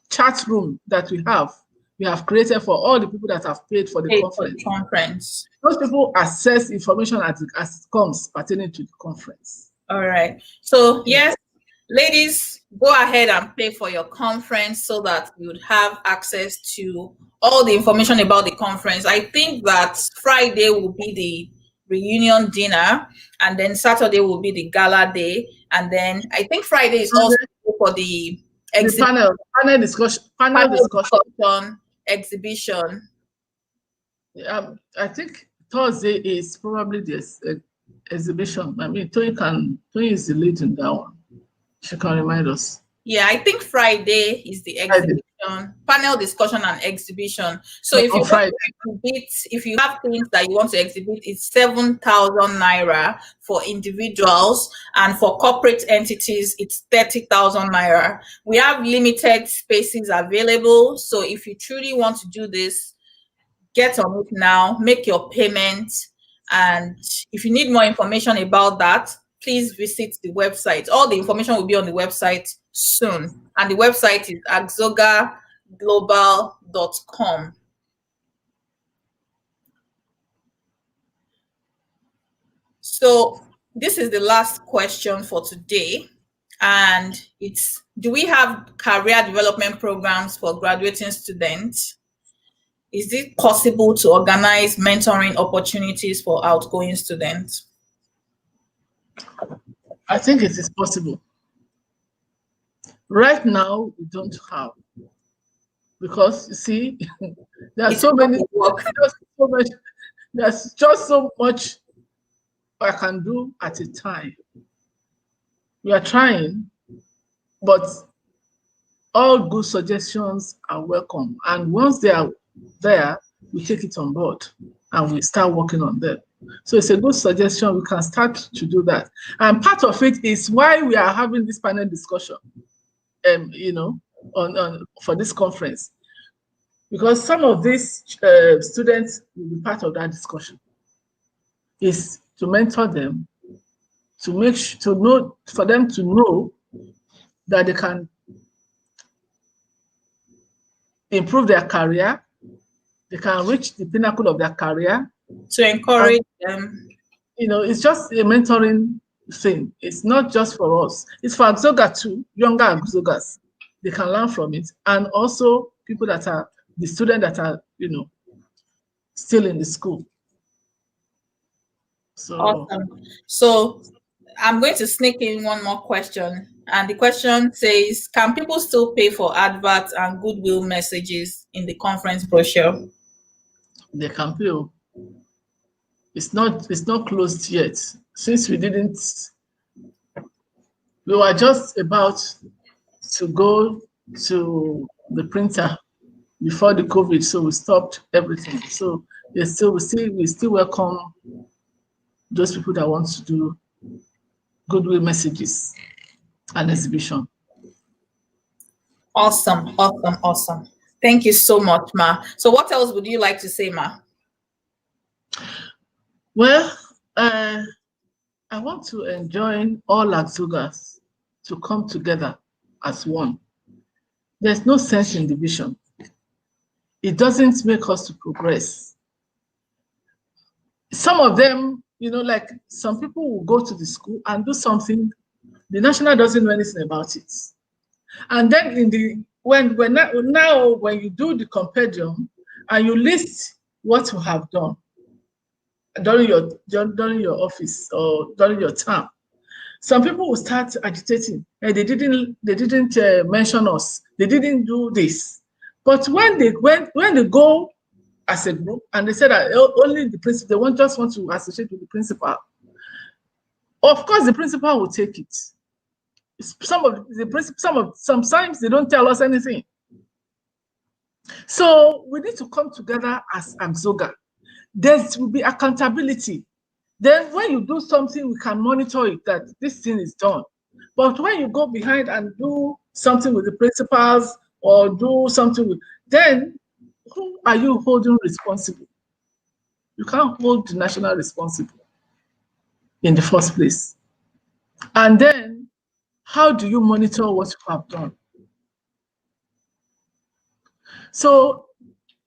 chat room that we have created for all the people that have paid for the conference. Those people access information as it comes pertaining to the conference. All right. So yes, ladies, go ahead and pay for your conference so that you would have access to all the information about the conference. I think that Friday will be the reunion dinner, and then Saturday will be the gala day, and then I think Friday is also for the panel discussion exhibition. I think Thursday is probably this exhibition. I mean, Tony is the lead in that one. She can remind us. Yeah, I think Friday is the exhibition, panel discussion and exhibition. So if you want to exhibit, if you have things that you want to exhibit, it's 7,000 naira for individuals, and for corporate entities, it's 30,000 naira. We have limited spaces available. So if you truly want to do this, get on it now, make your payment. And if you need more information about that, please visit the website. All the information will be on the website soon. And the website is aggsoganational.com. So this is the last question for today. And it's, do we have career development programs for graduating students? Is it possible to organize mentoring opportunities for outgoing students? I think it is possible. Right now, we don't have, because you see, there's so many work. There's just so much I can do at a time. We are trying, but all good suggestions are welcome. And once they are there, we take it on board and we start working on them. So it's a good suggestion. We can start to do that. And part of it is why we are having this panel discussion, for this conference, because some of these students will be part of that discussion. Is to mentor them, to for them to know that they can improve their career, they can reach the pinnacle of their career. To encourage them. It's just a mentoring thing. It's not just for us. It's for AGGSOGA too, younger AGGSOGAs. They can learn from it. And also people that are, the students that are, still in the school. So, awesome. So I'm going to sneak in one more question. And the question says, can people still pay for adverts and goodwill messages in the conference brochure? They can pay. It's not closed yet. Since we were just about to go to the printer before the COVID, so we stopped everything. So we still welcome those people that want to do goodwill messages and exhibition. Awesome. Thank you so much, Ma. So what else would you like to say, Ma? Well, I want to enjoin all AGGSOGAs to come together as one. There's no sense in division. It doesn't make us to progress. Some of them, like some people will go to the school and do something, the national doesn't know anything about it. And then when you do the compendium and you list what you have done during your office or during your term, some people will start agitating. Hey, they didn't mention us. They didn't do this. But when they go as a group and they say that only the principal, they just want to associate with the principal, of course the principal will take it. Sometimes they don't tell us anything. So we need to come together as AGGSOGA. There will be accountability. Then when you do something, we can monitor it that this thing is done. But when you go behind and do something with the principals or do something with, then who are you holding responsible? You can't hold the national responsible in the first place. And then how do you monitor what you have done? So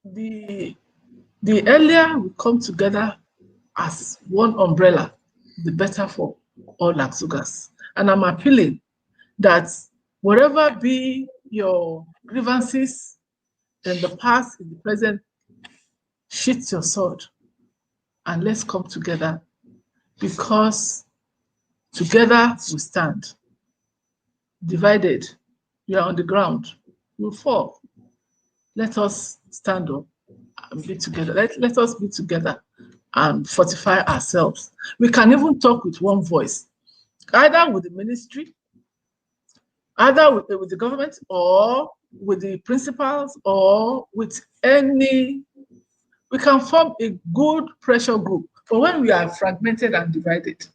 the earlier we come together as one umbrella, the better for all AGGSOGAs. And I'm appealing that whatever be your grievances in the past, in the present, sheath your sword and let's come together, because together we stand. Divided, we are on the ground, we'll fall. Let us stand up and be together. Let us be together and fortify ourselves. We can even talk with one voice, either with the ministry, either with the government, or with the principals, or with any. We can form a good pressure group. But when we are fragmented and divided,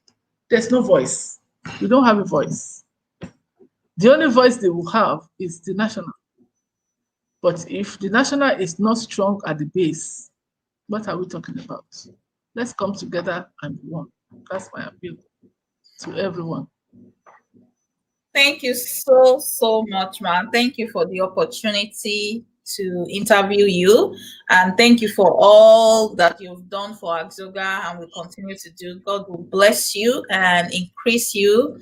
there's no voice. We don't have a voice. The only voice they will have is the national. But if the national is not strong at the base, what are we talking about? Let's come together and be one. That's my appeal to everyone. Thank you so much, ma'am. Thank you for the opportunity to interview you, and thank you for all that you've done for AGGSOGA and will continue to do. God will bless you and increase you.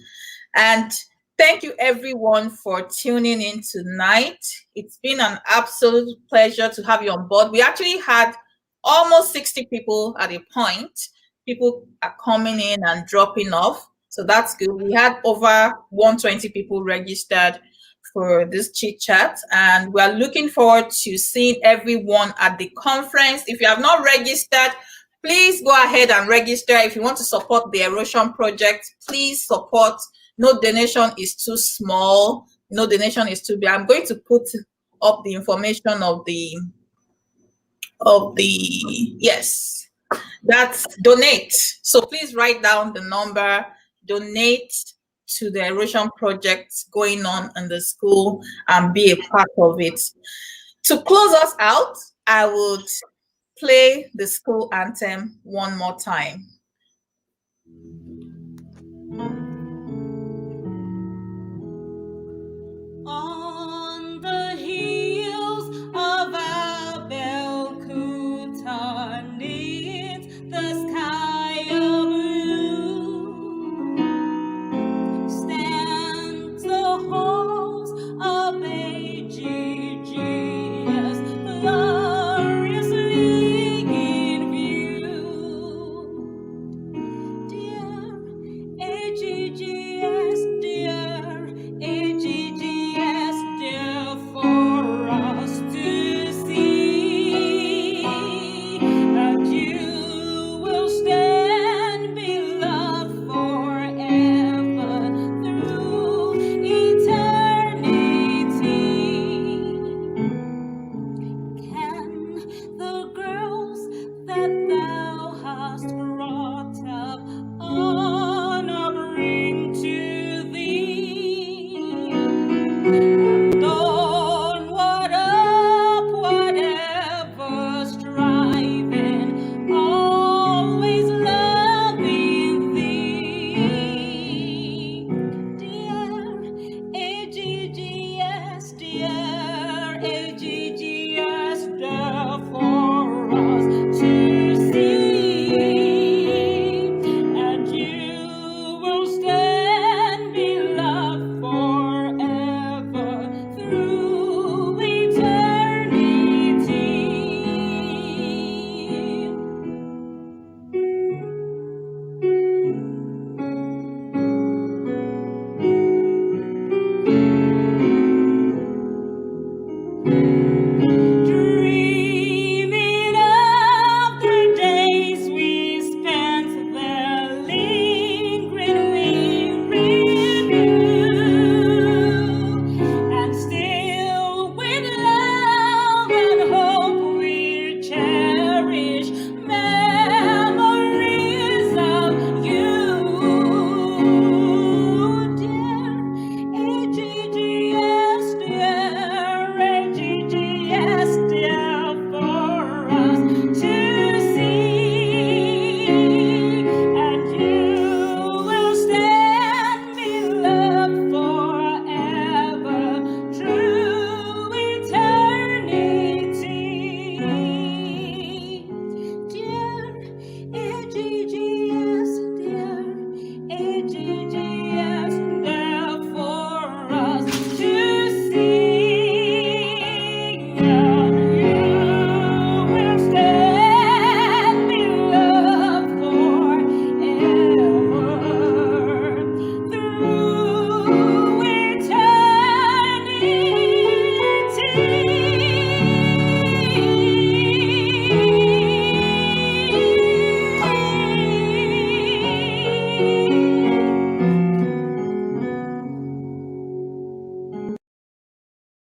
And thank you everyone for tuning in tonight. It's been an absolute pleasure to have you on board. We actually had almost 60 people at a point. People are coming in and dropping off. So that's good. We had over 120 people registered for this chit chat, and we're looking forward to seeing everyone at the conference. If you have not registered, please go ahead and register. If you want to support the erosion project, please support. No donation is too small. No donation is too big. I'm going to put up the information of the yes, that's donate. So please write down the number, donate to the erosion project going on in the school and be a part of it. To close us out, I would play the school anthem one more time.